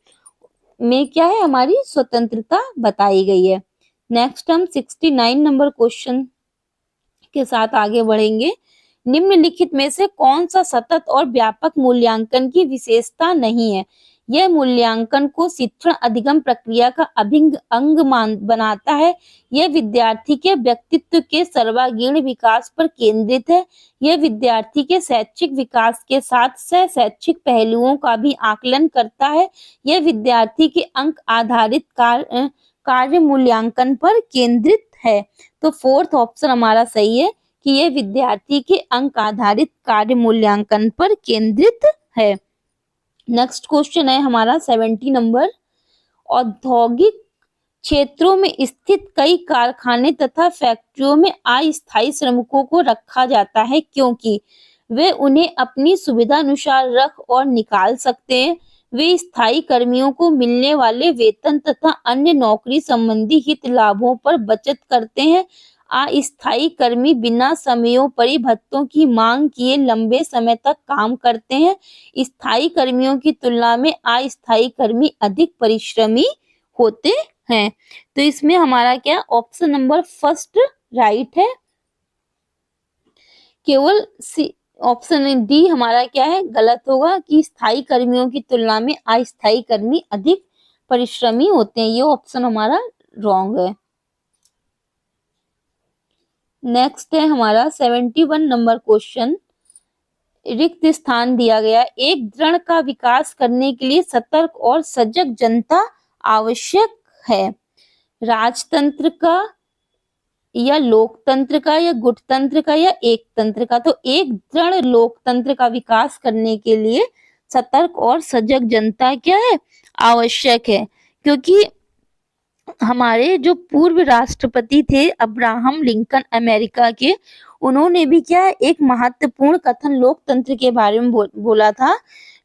में क्या है, हमारी स्वतंत्रता बताई गई है। नेक्स्ट हम 69 नंबर क्वेश्चन के साथ आगे बढ़ेंगे। निम्नलिखित में से कौन सा सतत और व्यापक मूल्यांकन की विशेषता नहीं है? यह मूल्यांकन को शिक्षण अधिगम प्रक्रिया का अभिन्न अंग बनाता है। यह विद्यार्थी के व्यक्तित्व के सर्वांगीण विकास पर केंद्रित है। यह विद्यार्थी के शैक्षिक विकास के साथ सह शैक्षिक पहलुओं का भी आकलन करता है। यह विद्यार्थी के अंक आधारित कार्य मूल्यांकन पर केंद्रित है। तो फोर्थ ऑप्शन हमारा सही है कि यह विद्यार्थी के अंक आधारित कार्य मूल्यांकन पर केंद्रित है। नेक्स्ट क्वेश्चन है हमारा 70 नंबर, औद्योगिक क्षेत्रों में स्थित कई कारखाने तथा फैक्ट्रियों में अस्थायी श्रमिकों को रखा जाता है क्योंकि वे उन्हें अपनी सुविधा अनुसार रख और निकाल सकते हैं। वे स्थायी कर्मियों को मिलने वाले वेतन तथा अन्य नौकरी संबंधी हित लाभों पर बचत करते हैं। अस्थायी कर्मी बिना समयोपरि भत्तों की मांग किए लंबे समय तक काम करते हैं। स्थायी कर्मियों की तुलना में अस्थायी कर्मी अधिक परिश्रमी होते हैं। तो इसमें हमारा क्या ऑप्शन नंबर फर्स्ट राइट है, केवल ऑप्शन डी हमारा क्या है, गलत होगा कि स्थायी कर्मियों की तुलना में अस्थायी कर्मी अधिक परिश्रमी होते हैं। ये ऑप्शन हमारा रॉन्ग है। नेक्स्ट है हमारा 71 नंबर क्वेश्चन, रिक्त स्थान दिया गया। एक दृढ़ का विकास करने के लिए सतर्क और सजग जनता आवश्यक है। राजतंत्र का या लोकतंत्र का या गुटतंत्र का या एकतंत्र का? तो एक दृढ़ लोकतंत्र का विकास करने के लिए सतर्क और सजग जनता क्या है, आवश्यक है, क्योंकि हमारे जो पूर्व राष्ट्रपति थे अब्राहम लिंकन अमेरिका के, उन्होंने भी क्या एक महत्वपूर्ण कथन लोकतंत्र के बारे में बोला था।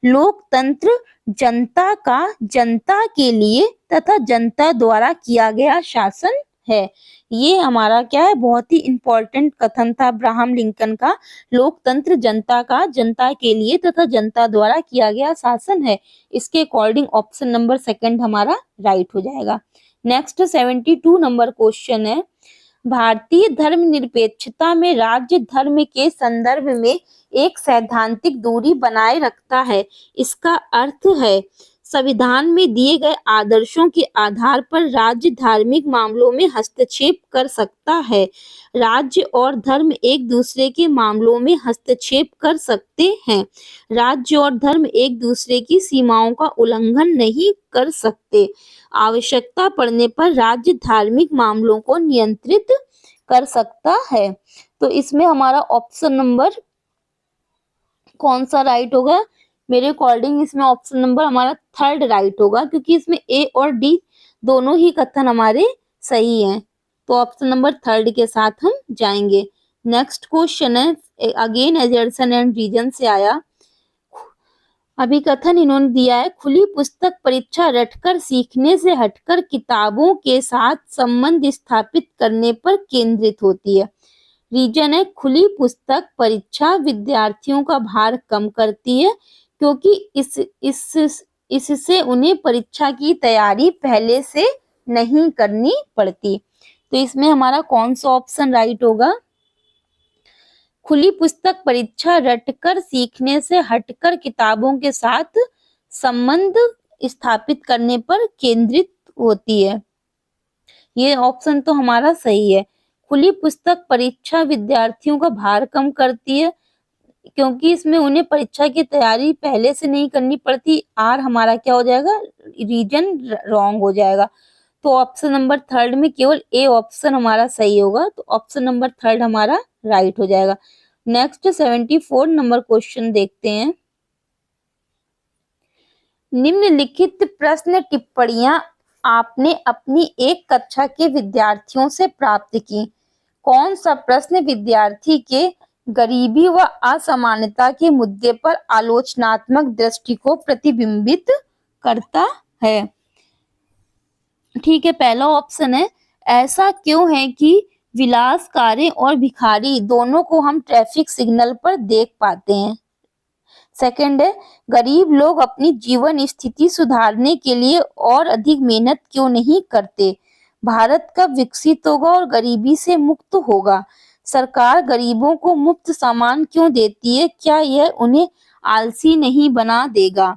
लोकतंत्र जनता का जनता के लिए तथा जनता द्वारा किया गया शासन है। ये हमारा क्या है, बहुत ही इंपॉर्टेंट कथन था अब्राहम लिंकन का। लोकतंत्र जनता का जनता के लिए तथा जनता द्वारा किया गया शासन है। इसके अकॉर्डिंग ऑप्शन नंबर सेकंड हमारा राइट हो जाएगा। नेक्स्ट 72 नंबर क्वेश्चन है, भारतीय धर्मनिरपेक्षता में राज्य धर्म के संदर्भ में एक सैद्धांतिक दूरी बनाए रखता है। इसका अर्थ है संविधान में दिए गए आदर्शों के आधार पर राज्य धार्मिक मामलों में हस्तक्षेप कर सकता है। राज्य और धर्म एक दूसरे के मामलों में हस्तक्षेप कर सकते हैं। राज्य और धर्म एक दूसरे की सीमाओं का उल्लंघन नहीं कर सकते। आवश्यकता पड़ने पर राज्य धार्मिक मामलों को नियंत्रित कर सकता है। तो इसमें हमारा ऑप्शन नंबर कौन सा राइट होगा? मेरे अकॉर्डिंग इसमें ऑप्शन नंबर हमारा थर्ड राइट होगा, क्योंकि इसमें ए और डी दोनों ही कथन हमारे सही हैं। तो ऑप्शन नंबर थर्ड के साथ हम जाएंगे। नेक्स्ट क्वेश्चन है अगेन एजर्सन एंड रीजन से आया, अभिकथन इन्होंने दिया है, खुली पुस्तक परीक्षा रटकर सीखने से हटकर किताबों के साथ संबंध स्थापित करने पर केंद्रित होती है। रीजन है, खुली पुस्तक परीक्षा विद्यार्थियों का भार कम करती है क्योंकि इससे उन्हें परीक्षा की तैयारी पहले से नहीं करनी पड़ती। तो इसमें हमारा कौन सा ऑप्शन राइट होगा? खुली पुस्तक परीक्षा रटकर सीखने से हटकर किताबों के साथ संबंध स्थापित करने पर केंद्रित होती है। ये ऑप्शन तो हमारा सही है। खुली पुस्तक परीक्षा विद्यार्थियों का भार कम करती है क्योंकि इसमें उन्हें परीक्षा की तैयारी पहले से नहीं करनी पड़ती। आर हमारा क्या हो जाएगा? रीजन रॉन्ग हो जाएगा। तो ऑप्शन नंबर थर्ड में केवल ए ऑप्शन हमारा सही होगा। तो ऑप्शन नंबर थर्ड हमारा राइट हो जाएगा। नेक्स्ट 74 नंबर क्वेश्चन देखते हैं। निम्नलिखित प्रश्न टिप्पणियां आपने अपनी एक कक्षा के विद्यार्थियों से प्राप्त की। कौन सा प्रश्न विद्यार्थी के गरीबी व असमानता के मुद्दे पर आलोचनात्मक दृष्टि को प्रतिबिंबित करता है? ठीक है, पहला ऑप्शन है, ऐसा क्यों है कि विलासकारें और भिखारी दोनों को हम ट्रैफिक सिग्नल पर देख पाते हैं। सेकंड है, गरीब लोग अपनी जीवन स्थिति सुधारने के लिए और अधिक मेहनत क्यों नहीं करते? भारत कब विकसित होगा और गरीबी से मुक्त होगा? सरकार गरीबों को मुफ्त सामान क्यों देती है? क्या यह उन्हें आलसी नहीं बना देगा?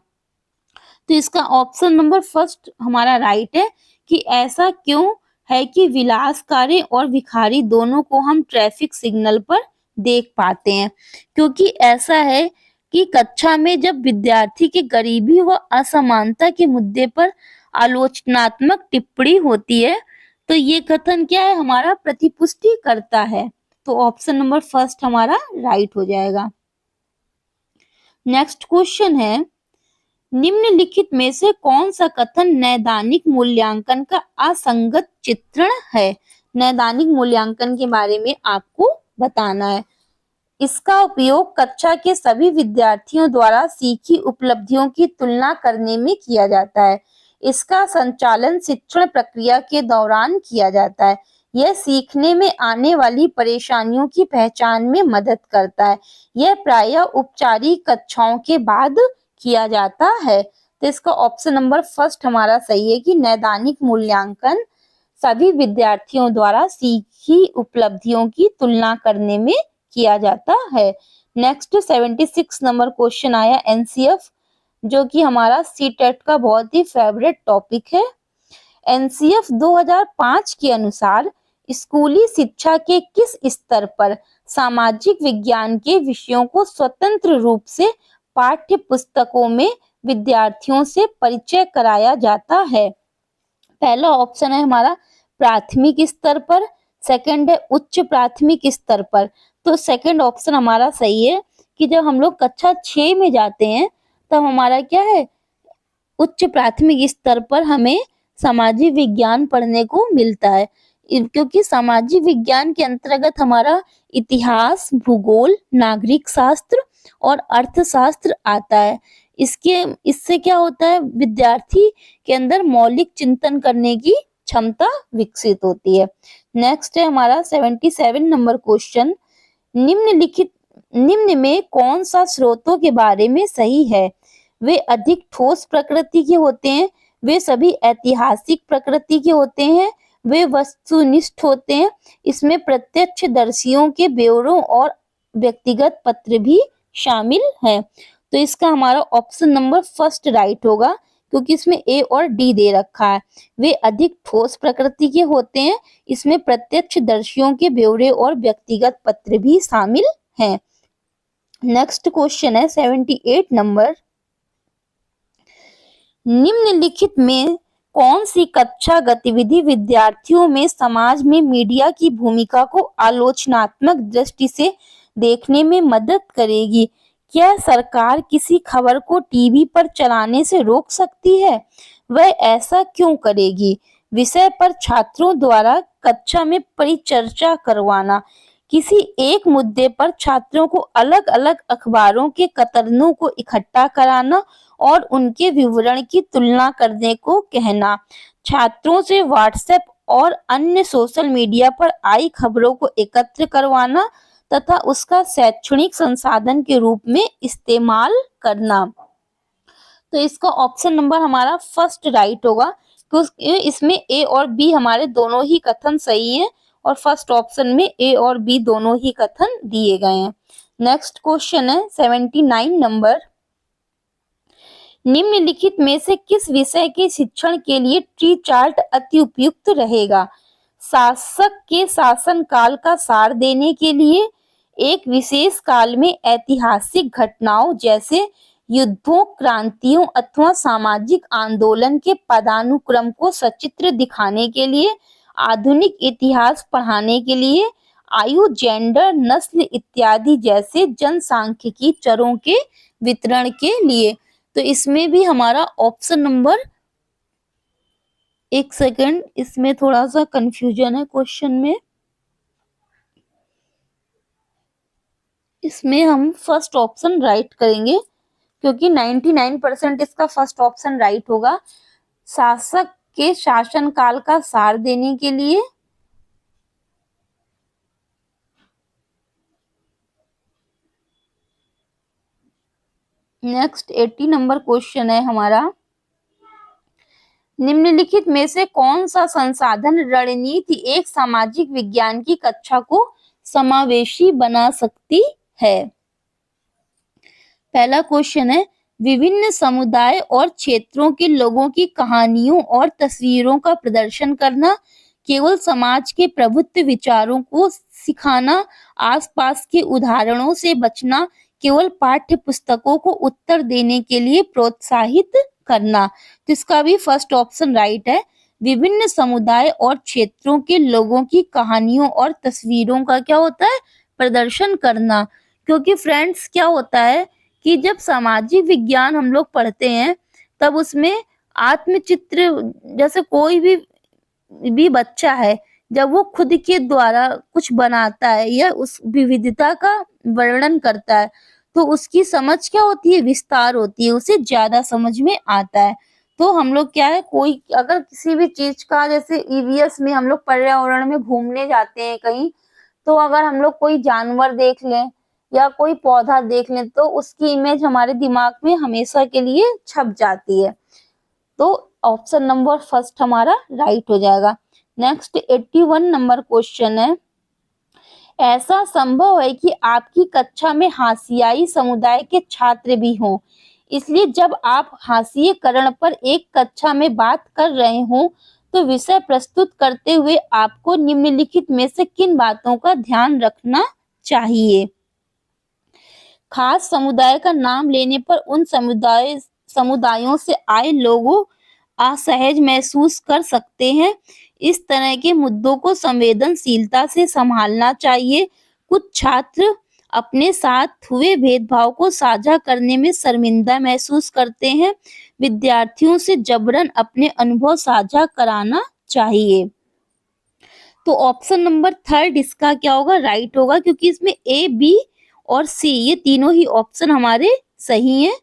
तो इसका ऑप्शन नंबर फर्स्ट हमारा राइट है कि ऐसा क्यों है कि विलासकारें और भिखारी दोनों को हम ट्रैफिक सिग्नल पर देख पाते हैं। क्योंकि ऐसा है कि कक्षा में जब विद्यार्थी की गरीबी व असमानता के मुद्दे पर आलोचनात्मक टिप्पणी होती है तो ये कथन क्या है? हमारा प्रतिपुष्टि करता है। तो ऑप्शन नंबर फर्स्ट हमारा राइट हो जाएगा। नेक्स्ट क्वेश्चन है, निम्नलिखित में से कौन सा कथन नैदानिक मूल्यांकन का असंगत चित्रण है? नैदानिक मूल्यांकन के बारे में आपको बताना है। इसका उपयोग कक्षा के सभी विद्यार्थियों द्वारा सीखी उपलब्धियों की तुलना करने में किया जाता है। इसका संचालन शिक्षण प्रक्रिया के दौरान किया जाता है। यह सीखने में आने वाली परेशानियों की पहचान में मदद करता है। यह प्रायः औपचारिक कक्षाओं के बाद किया जाता है। तो इसका ऑप्शन नंबर फर्स्ट हमारा सही है कि नैदानिक मूल्यांकन सभी विद्यार्थियों द्वारा सीखी उपलब्धियों की तुलना करने में किया जाता है। नेक्स्ट 76 नंबर क्वेश्चन आया एनसीएफ, जो कि हमारा सीटेट का बहुत ही फेवरेट टॉपिक है। एनसीएफ 2005 के अनुसार स्कूली शिक्षा के किस स्तर पर सामाजिक विज्ञान के विषयों को स्वतंत्र रूप से पाठ्य पुस्तकों में विद्यार्थियों से परिचय कराया जाता है? पहला ऑप्शन है हमारा प्राथमिक स्तर पर, सेकंड है उच्च प्राथमिक स्तर पर। तो सेकंड ऑप्शन हमारा सही है कि जब हम लोग कक्षा 6 में जाते हैं तब हमारा क्या है? उच्च प्राथमिक स्तर पर हमें सामाजिक विज्ञान पढ़ने को मिलता है। क्योंकि सामाजिक विज्ञान के अंतर्गत हमारा इतिहास, भूगोल, नागरिक शास्त्र और अर्थशास्त्र आता है। इससे क्या होता है? विद्यार्थी के अंदर मौलिक चिंतन करने की क्षमता विकसित होती है। नेक्स्ट है हमारा 77 नंबर क्वेश्चन, निम्न में कौन सा स्रोतों के बारे में सही है? वे अधिक ठोस प्रकृति के होते हैं, वे सभी ऐतिहासिक प्रकृति के होते हैं, वे वस्तुनिष्ठ होते हैं, इसमें प्रत्यक्षदर्शियों के ब्यौरों और व्यक्तिगत पत्र भी शामिल हैं। तो इसका हमारा ऑप्शन नंबर फर्स्ट राइट होगा क्योंकि इसमें ए और डी दे रखा है। वे अधिक ठोस प्रकृति के होते हैं, इसमें प्रत्यक्षदर्शियों के ब्यौरे और व्यक्तिगत पत्र भी शामिल हैं। नेक्स्ट क्वेश्चन है 78 नंबर, निम्नलिखित में कौन सी कक्षा गतिविधि विद्यार्थियों में समाज में मीडिया की भूमिका को आलोचनात्मक दृष्टि से देखने में मदद करेगी? क्या सरकार किसी खबर को टीवी पर चलाने से रोक सकती है? वह ऐसा क्यों करेगी? विषय पर छात्रों द्वारा कक्षा में परिचर्चा करवाना। किसी एक मुद्दे पर छात्रों को अलग अलग अखबारों के कतरनों को इकट्ठा कराना और उनके विवरण की तुलना करने को कहना। छात्रों से व्हाट्सएप और अन्य सोशल मीडिया पर आई खबरों को एकत्र करवाना तथा उसका शैक्षणिक संसाधन के रूप में इस्तेमाल करना। तो इसका ऑप्शन नंबर हमारा फर्स्ट राइट होगा, क्योंकि इसमें ए और बी हमारे दोनों ही कथन सही हैं और फर्स्ट ऑप्शन में ए और बी दोनों ही कथन दिए गए हैं। नेक्स्ट क्वेश्चन है 79 नंबर। निम्नलिखित में से किस विषय के शिक्षण के लिए ट्री चार्ट अति उपयुक्त रहेगा? शासक के शासन काल का सार देने के लिए, एक विशेष काल में ऐतिहासिक घटनाओं जैसे युद्धों, क्रांतियों अथवा सामाजिक आंदोलन के पदानुक्रम को सचित्र दिखाने के लिए, आधुनिक इतिहास पढ़ाने के लिए, आयु, जेंडर, नस्ल इत्यादि जैसे जनसांख्यिकी चरों के वितरण के लिए। तो इसमें भी हमारा ऑप्शन नंबर, एक सेकंड, इसमें थोड़ा सा कंफ्यूजन है क्वेश्चन में। इसमें हम फर्स्ट ऑप्शन राइट करेंगे क्योंकि 99% इसका फर्स्ट ऑप्शन राइट होगा। शासक के शासन काल का सार देने के लिए, नेक्स्ट 80 नंबर क्वेश्चन है हमारा। निम्नलिखित में से कौन सा संसाधन रणनीति एक सामाजिक विज्ञान की कक्षा को समावेशी बना सकती है? पहला क्वेश्चन है, विभिन्न समुदाय और क्षेत्रों के लोगों की कहानियों और तस्वीरों का प्रदर्शन करना, केवल समाज के प्रभुत्व विचारों को सिखाना, आसपास के उदाहरणों से बचना, केवल पाठ्य पुस्तकों को उत्तर देने के लिए प्रोत्साहित करना। तो इसका भी फर्स्ट ऑप्शन राइट है। विभिन्न समुदाय और क्षेत्रों के लोगों की कहानियों और तस्वीरों का क्या होता है? प्रदर्शन करना। क्योंकि फ्रेंड्स क्या होता है कि जब सामाजिक विज्ञान हम लोग पढ़ते हैं तब उसमें आत्मचित्र, जैसे कोई भी बच्चा है जब वो खुद के द्वारा कुछ बनाता है या उस विविधता का वर्णन करता है तो उसकी समझ क्या होती है? विस्तार होती है, उसे ज्यादा समझ में आता है। तो हम लोग क्या है, कोई अगर किसी भी चीज का, जैसे ईवीएस में हम लोग पर्यावरण में घूमने जाते हैं कहीं, तो अगर हम लोग कोई जानवर देख लें या कोई पौधा देख लें तो उसकी इमेज हमारे दिमाग में हमेशा के लिए छप जाती है। तो ऑप्शन नंबर फर्स्ट हमारा राइट हो जाएगा। नेक्स्ट 81 नंबर क्वेश्चन है, ऐसा संभव है कि आपकी कक्षा में हाशियाई समुदाय के छात्र भी हों, इसलिए जब आप हाशिएकरण पर एक कक्षा में बात कर रहे हों तो विषय प्रस्तुत करते हुए आपको निम्नलिखित में से किन बातों का ध्यान रखना चाहिए? खास समुदाय का नाम लेने पर उन समुदायों से आए लोगों असहज महसूस कर सकते हैं। इस तरह के मुद्दों को संवेदनशीलता से संभालना चाहिए। कुछ छात्र अपने साथ हुए भेदभाव को साझा करने में शर्मिंदा महसूस करते हैं। विद्यार्थियों से जबरन अपने अनुभव साझा कराना चाहिए। तो ऑप्शन नंबर थर्ड इसका क्या होगा? राइट होगा, क्योंकि इसमें ए, बी और सी ये तीनों ही ऑप्शन हमारे सही हैं।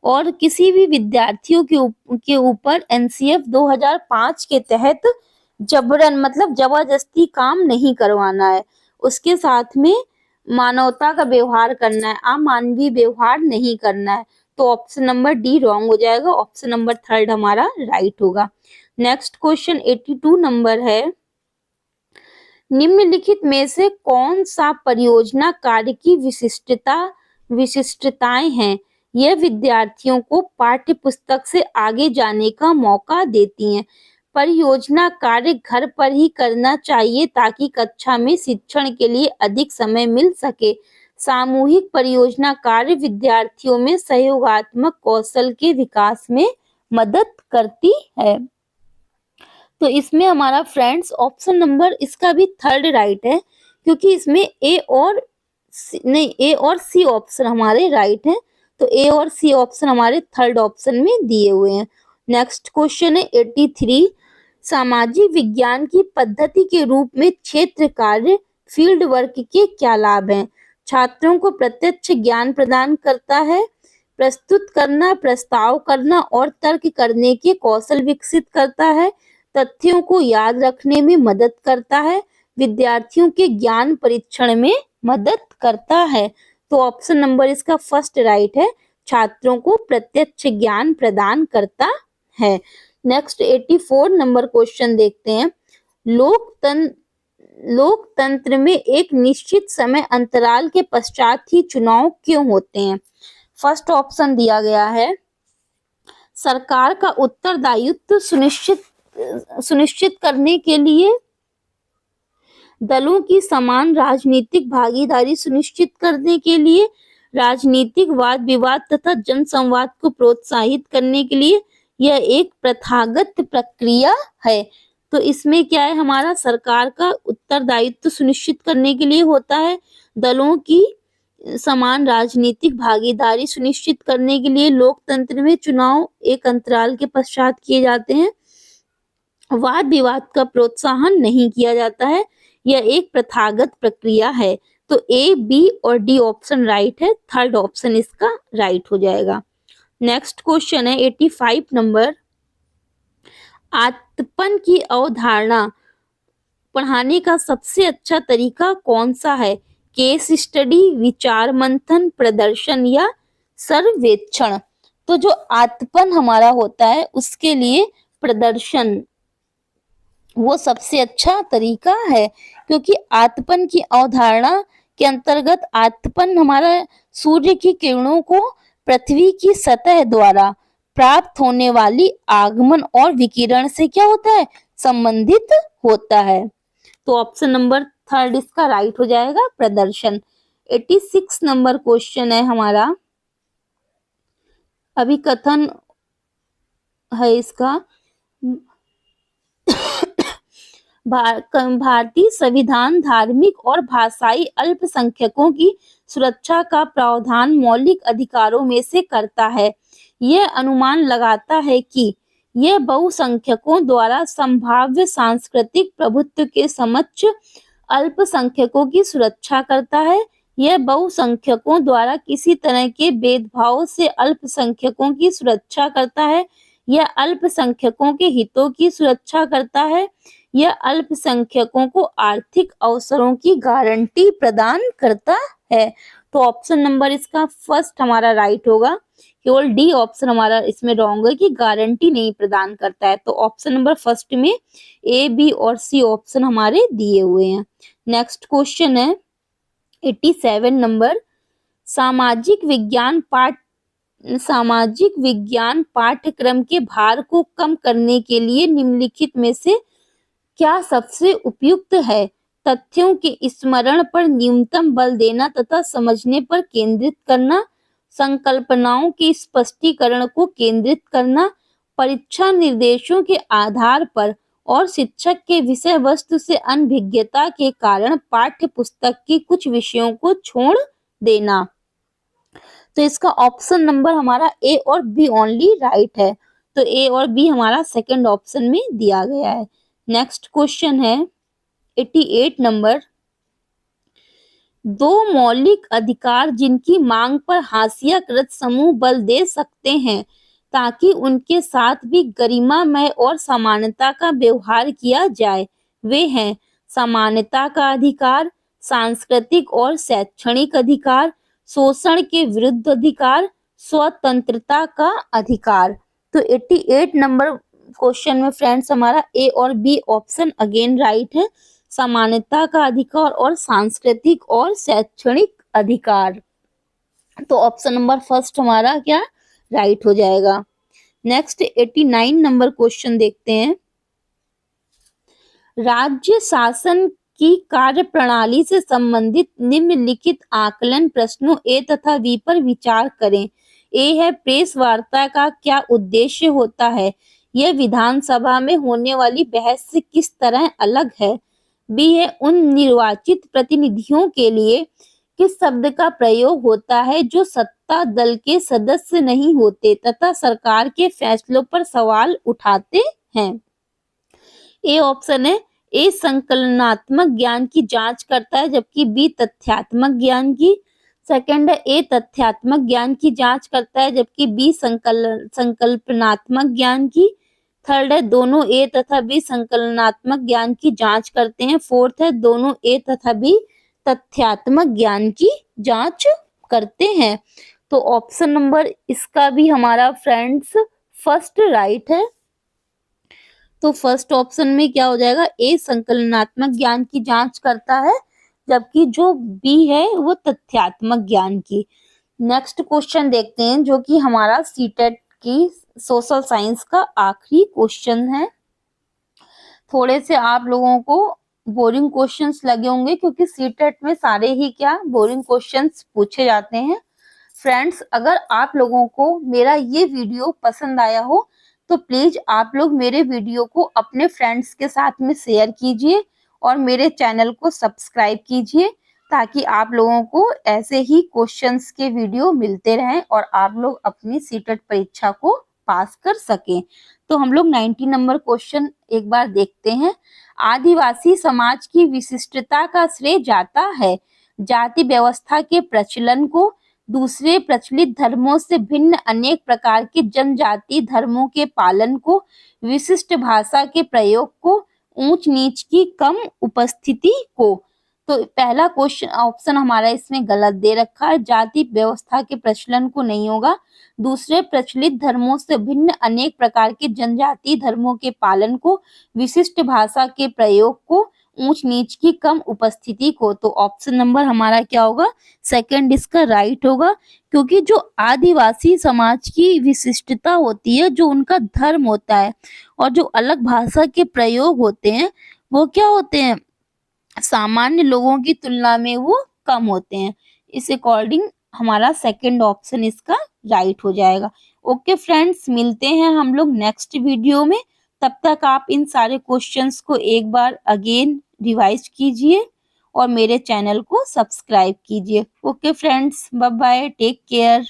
और किसी भी विद्यार्थियों के ऊपर एनसीएफ 2005 के तहत जबरन मतलब जबरदस्ती काम नहीं करवाना है। उसके साथ में मानवता का व्यवहार करना है, अमानवीय व्यवहार नहीं करना है। तो ऑप्शन नंबर डी रॉन्ग हो जाएगा, ऑप्शन नंबर थर्ड हमारा राइट होगा। नेक्स्ट क्वेश्चन 82 नंबर है, निम्नलिखित में से कौन सा परियोजना कार्य की विशिष्टताएं हैं? यह विद्यार्थियों को पाठ्य पुस्तक से आगे जाने का मौका देती हैं। परियोजना कार्य घर पर ही करना चाहिए ताकि कक्षा में शिक्षण के लिए अधिक समय मिल सके। सामूहिक परियोजना कार्य विद्यार्थियों में सहयोगात्मक कौशल के विकास में मदद करती है। तो इसमें हमारा फ्रेंड्स ऑप्शन नंबर इसका भी थर्ड राइट है, क्योंकि इसमें ए और सी ऑप्शन हमारे राइट हैं। तो ए और सी ऑप्शन हमारे थर्ड ऑप्शन में दिए हुए हैं। नेक्स्ट क्वेश्चन है 83, सामाजिक विज्ञान की पद्धति के रूप में क्षेत्र कार्य फील्ड वर्क के क्या लाभ हैं? छात्रों को प्रत्यक्ष ज्ञान प्रदान करता है, प्रस्तुत करना, प्रस्ताव करना और तर्क करने के कौशल विकसित करता है, तथ्यों को याद रखने में मदद करता है, विद्यार्थियों के ज्ञान परीक्षण में मदद करता है। तो ऑप्शन नंबर इसका फर्स्ट राइट है, छात्रों को प्रत्यक्ष ज्ञान प्रदान करता है। नेक्स्ट 84 नंबर क्वेश्चन देखते हैं। लोकतंत्र में एक निश्चित समय अंतराल के पश्चात ही चुनाव क्यों होते हैं? फर्स्ट ऑप्शन दिया गया है, सरकार का उत्तरदायित्व सुनिश्चित करने के लिए, दलों की समान राजनीतिक भागीदारी सुनिश्चित करने के लिए, राजनीतिक वाद विवाद तथा जनसंवाद को प्रोत्साहित करने के लिए, यह एक प्रथागत प्रक्रिया है। तो इसमें क्या है, हमारा सरकार का उत्तरदायित्व सुनिश्चित करने के लिए होता है, दलों की समान राजनीतिक भागीदारी सुनिश्चित करने के लिए लोकतंत्र में चुनाव एक अंतराल के पश्चात किए जाते हैं, वाद विवाद का प्रोत्साहन नहीं किया जाता है, यह एक प्रथागत प्रक्रिया है। तो ए, बी और डी ऑप्शन राइट है, थर्ड ऑप्शन इसका राइट हो जाएगा। नेक्स्ट क्वेश्चन है 85 नंबर, आत्मपन की अवधारणा पढ़ाने का सबसे अच्छा तरीका कौन सा है? केस स्टडी, विचार मंथन, प्रदर्शन या सर्वेक्षण? तो जो आत्मपन हमारा होता है उसके लिए प्रदर्शन वो सबसे अच्छा तरीका है, क्योंकि आत्मपन की अवधारणा के अंतर्गत आत्मपन हमारा सूर्य की किरणों को पृथ्वी की सतह द्वारा प्राप्त होने वाली आगमन और विकिरण से क्या होता है, संबंधित होता है। तो ऑप्शन नंबर थर्ड इसका राइट हो जाएगा, प्रदर्शन। 86 नंबर क्वेश्चन है हमारा, अभिकथन है इसका, भारतीय संविधान धार्मिक और भाषाई अल्पसंख्यकों की सुरक्षा का प्रावधान मौलिक अधिकारों में से करता है। यह अनुमान लगाता है कि यह बहुसंख्यकों द्वारा संभाव्य सांस्कृतिक प्रभुत्व के समक्ष अल्पसंख्यकों की सुरक्षा करता है। यह बहुसंख्यकों द्वारा किसी तरह के भेदभाव से अल्पसंख्यकों की सुरक्षा करता है। यह अल्पसंख्यकों के हितों की सुरक्षा करता है। यह अल्पसंख्यकों को आर्थिक अवसरों की गारंटी प्रदान करता है। तो ऑप्शन नंबर इसका फर्स्ट हमारा राइट होगा, केवल डी ऑप्शन हमारा इसमें रॉन्ग है कि गारंटी नहीं प्रदान करता है। तो ऑप्शन नंबर फर्स्ट में ए, बी और सी ऑप्शन हमारे दिए हुए हैं। नेक्स्ट क्वेश्चन है 87 नंबर, सामाजिक विज्ञान पाठ्यक्रम के भार को कम करने के लिए निम्नलिखित में से क्या सबसे उपयुक्त है? तथ्यों के स्मरण पर न्यूनतम बल देना तथा समझने पर केंद्रित करना, संकल्पनाओं के स्पष्टीकरण को केंद्रित करना, परीक्षा निर्देशों के आधार पर और शिक्षक के विषय वस्तु से अनभिज्ञता के कारण पाठ्य पुस्तक की कुछ विषयों को छोड़ देना। तो इसका ऑप्शन नंबर हमारा ए और बी ओनली राइट है। तो ए और बी हमारा सेकंड ऑप्शन में दिया गया है। नेक्स्ट क्वेश्चन है 88 नंबर, दो मौलिक अधिकार जिनकी मांग पर हाशियाकृत समूह बल दे सकते हैं ताकि उनके साथ भी गरिमामय और समानता का व्यवहार किया जाए, वे हैं समानता का अधिकार, सांस्कृतिक और शैक्षणिक अधिकार, शोषण के विरुद्ध अधिकार, स्वतंत्रता का अधिकार। तो 88 नंबर क्वेश्चन में फ्रेंड्स हमारा ए और बी ऑप्शन अगेन राइट है, समानता का अधिकार और सांस्कृतिक और शैक्षणिक अधिकार। तो ऑप्शन नंबर फर्स्ट हमारा क्या राइट हो जाएगा। नेक्स्ट 89 नंबर क्वेश्चन देखते हैं, राज्य शासन की कार्य प्रणाली से संबंधित निम्नलिखित आकलन प्रश्नों ए तथा बी पर विचार करें। ए है, प्रेस वार्ता का क्या उद्देश्य होता है? यह विधानसभा में होने वाली बहस से किस तरह अलग है? बी है, उन निर्वाचित प्रतिनिधियों के लिए किस शब्द का प्रयोग होता है जो सत्ता दल के सदस्य नहीं होते तथा सरकार के फैसलों पर सवाल उठाते हैं? ए ऑप्शन है, ए संकलनात्मक ज्ञान की जांच करता है जबकि बी तथ्यात्मक ज्ञान की। सेकंड है ए तथ्यात्मक ज्ञान की जांच करता है जबकि बी संकल्पनात्मक ज्ञान की। थर्ड है दोनों ए तथा बी संकलनात्मक ज्ञान की जांच करते हैं। फोर्थ है दोनों ए तथा बी तथ्यात्मक ज्ञान की जांच करते हैं। तो ऑप्शन नंबर इसका भी हमारा फ्रेंड्स फर्स्ट राइट है। तो फर्स्ट ऑप्शन में क्या हो जाएगा, ए संकलनात्मक ज्ञान की जांच करता है जबकि जो बी है वो तथ्यात्मक ज्ञान की। नेक्स्ट क्वेश्चन देखते हैं जो कि हमारा सीटेट की सोशल साइंस का आखिरी क्वेश्चन है। थोड़े से आप लोगों को बोरिंग क्वेश्चंस लगे होंगे क्योंकि सीटेट में सारे ही क्या बोरिंग क्वेश्चंस पूछे जाते हैं। फ्रेंड्स, अगर आप लोगों को मेरा ये वीडियो पसंद आया हो तो प्लीज आप लोग मेरे वीडियो को अपने फ्रेंड्स के साथ में शेयर कीजिए और मेरे चैनल को सब्सक्राइब कीजिए ताकि आप लोगों को ऐसे ही क्वेश्चंस के वीडियो मिलते रहें और आप लोग अपनी सीटेट परीक्षा को पास कर सकें। तो हम लोग 90 नंबर क्वेश्चन एक बार देखते हैं। आदिवासी समाज की विशिष्टता का श्रेय जाता है जाति व्यवस्था के प्रचलन को, दूसरे प्रचलित धर्मों से भिन्न अनेक प्रकार के जनजाति धर्मों के पालन को, विशिष्ट भाषा के प्रयोग को, ऊंच नीच की कम उपस्थिति को। तो पहला क्वेश्चन ऑप्शन हमारा इसमें गलत दे रखा है, जाति व्यवस्था के प्रचलन को नहीं होगा। दूसरे प्रचलित धर्मों से भिन्न अनेक प्रकार के जनजाति धर्मों के पालन को, विशिष्ट भाषा के प्रयोग को, ऊंच नीच की कम उपस्थिति को। तो ऑप्शन नंबर हमारा क्या होगा, सेकंड इसका राइट होगा। क्योंकि जो आदिवासी समाज की विशिष्टता होती है, जो उनका धर्म होता है और जो अलग भाषा के प्रयोग होते हैं वो क्या होते हैं, सामान्य लोगों की तुलना में वो कम होते हैं। इस अकॉर्डिंग हमारा सेकंड ऑप्शन इसका राइट हो जाएगा। ओके फ्रेंड्स, मिलते हैं हम लोग नेक्स्ट वीडियो में। तब तक आप इन सारे क्वेश्चंस को एक बार अगेन रिवाइज कीजिए और मेरे चैनल को सब्सक्राइब कीजिए। Okay friends, bye bye, take care.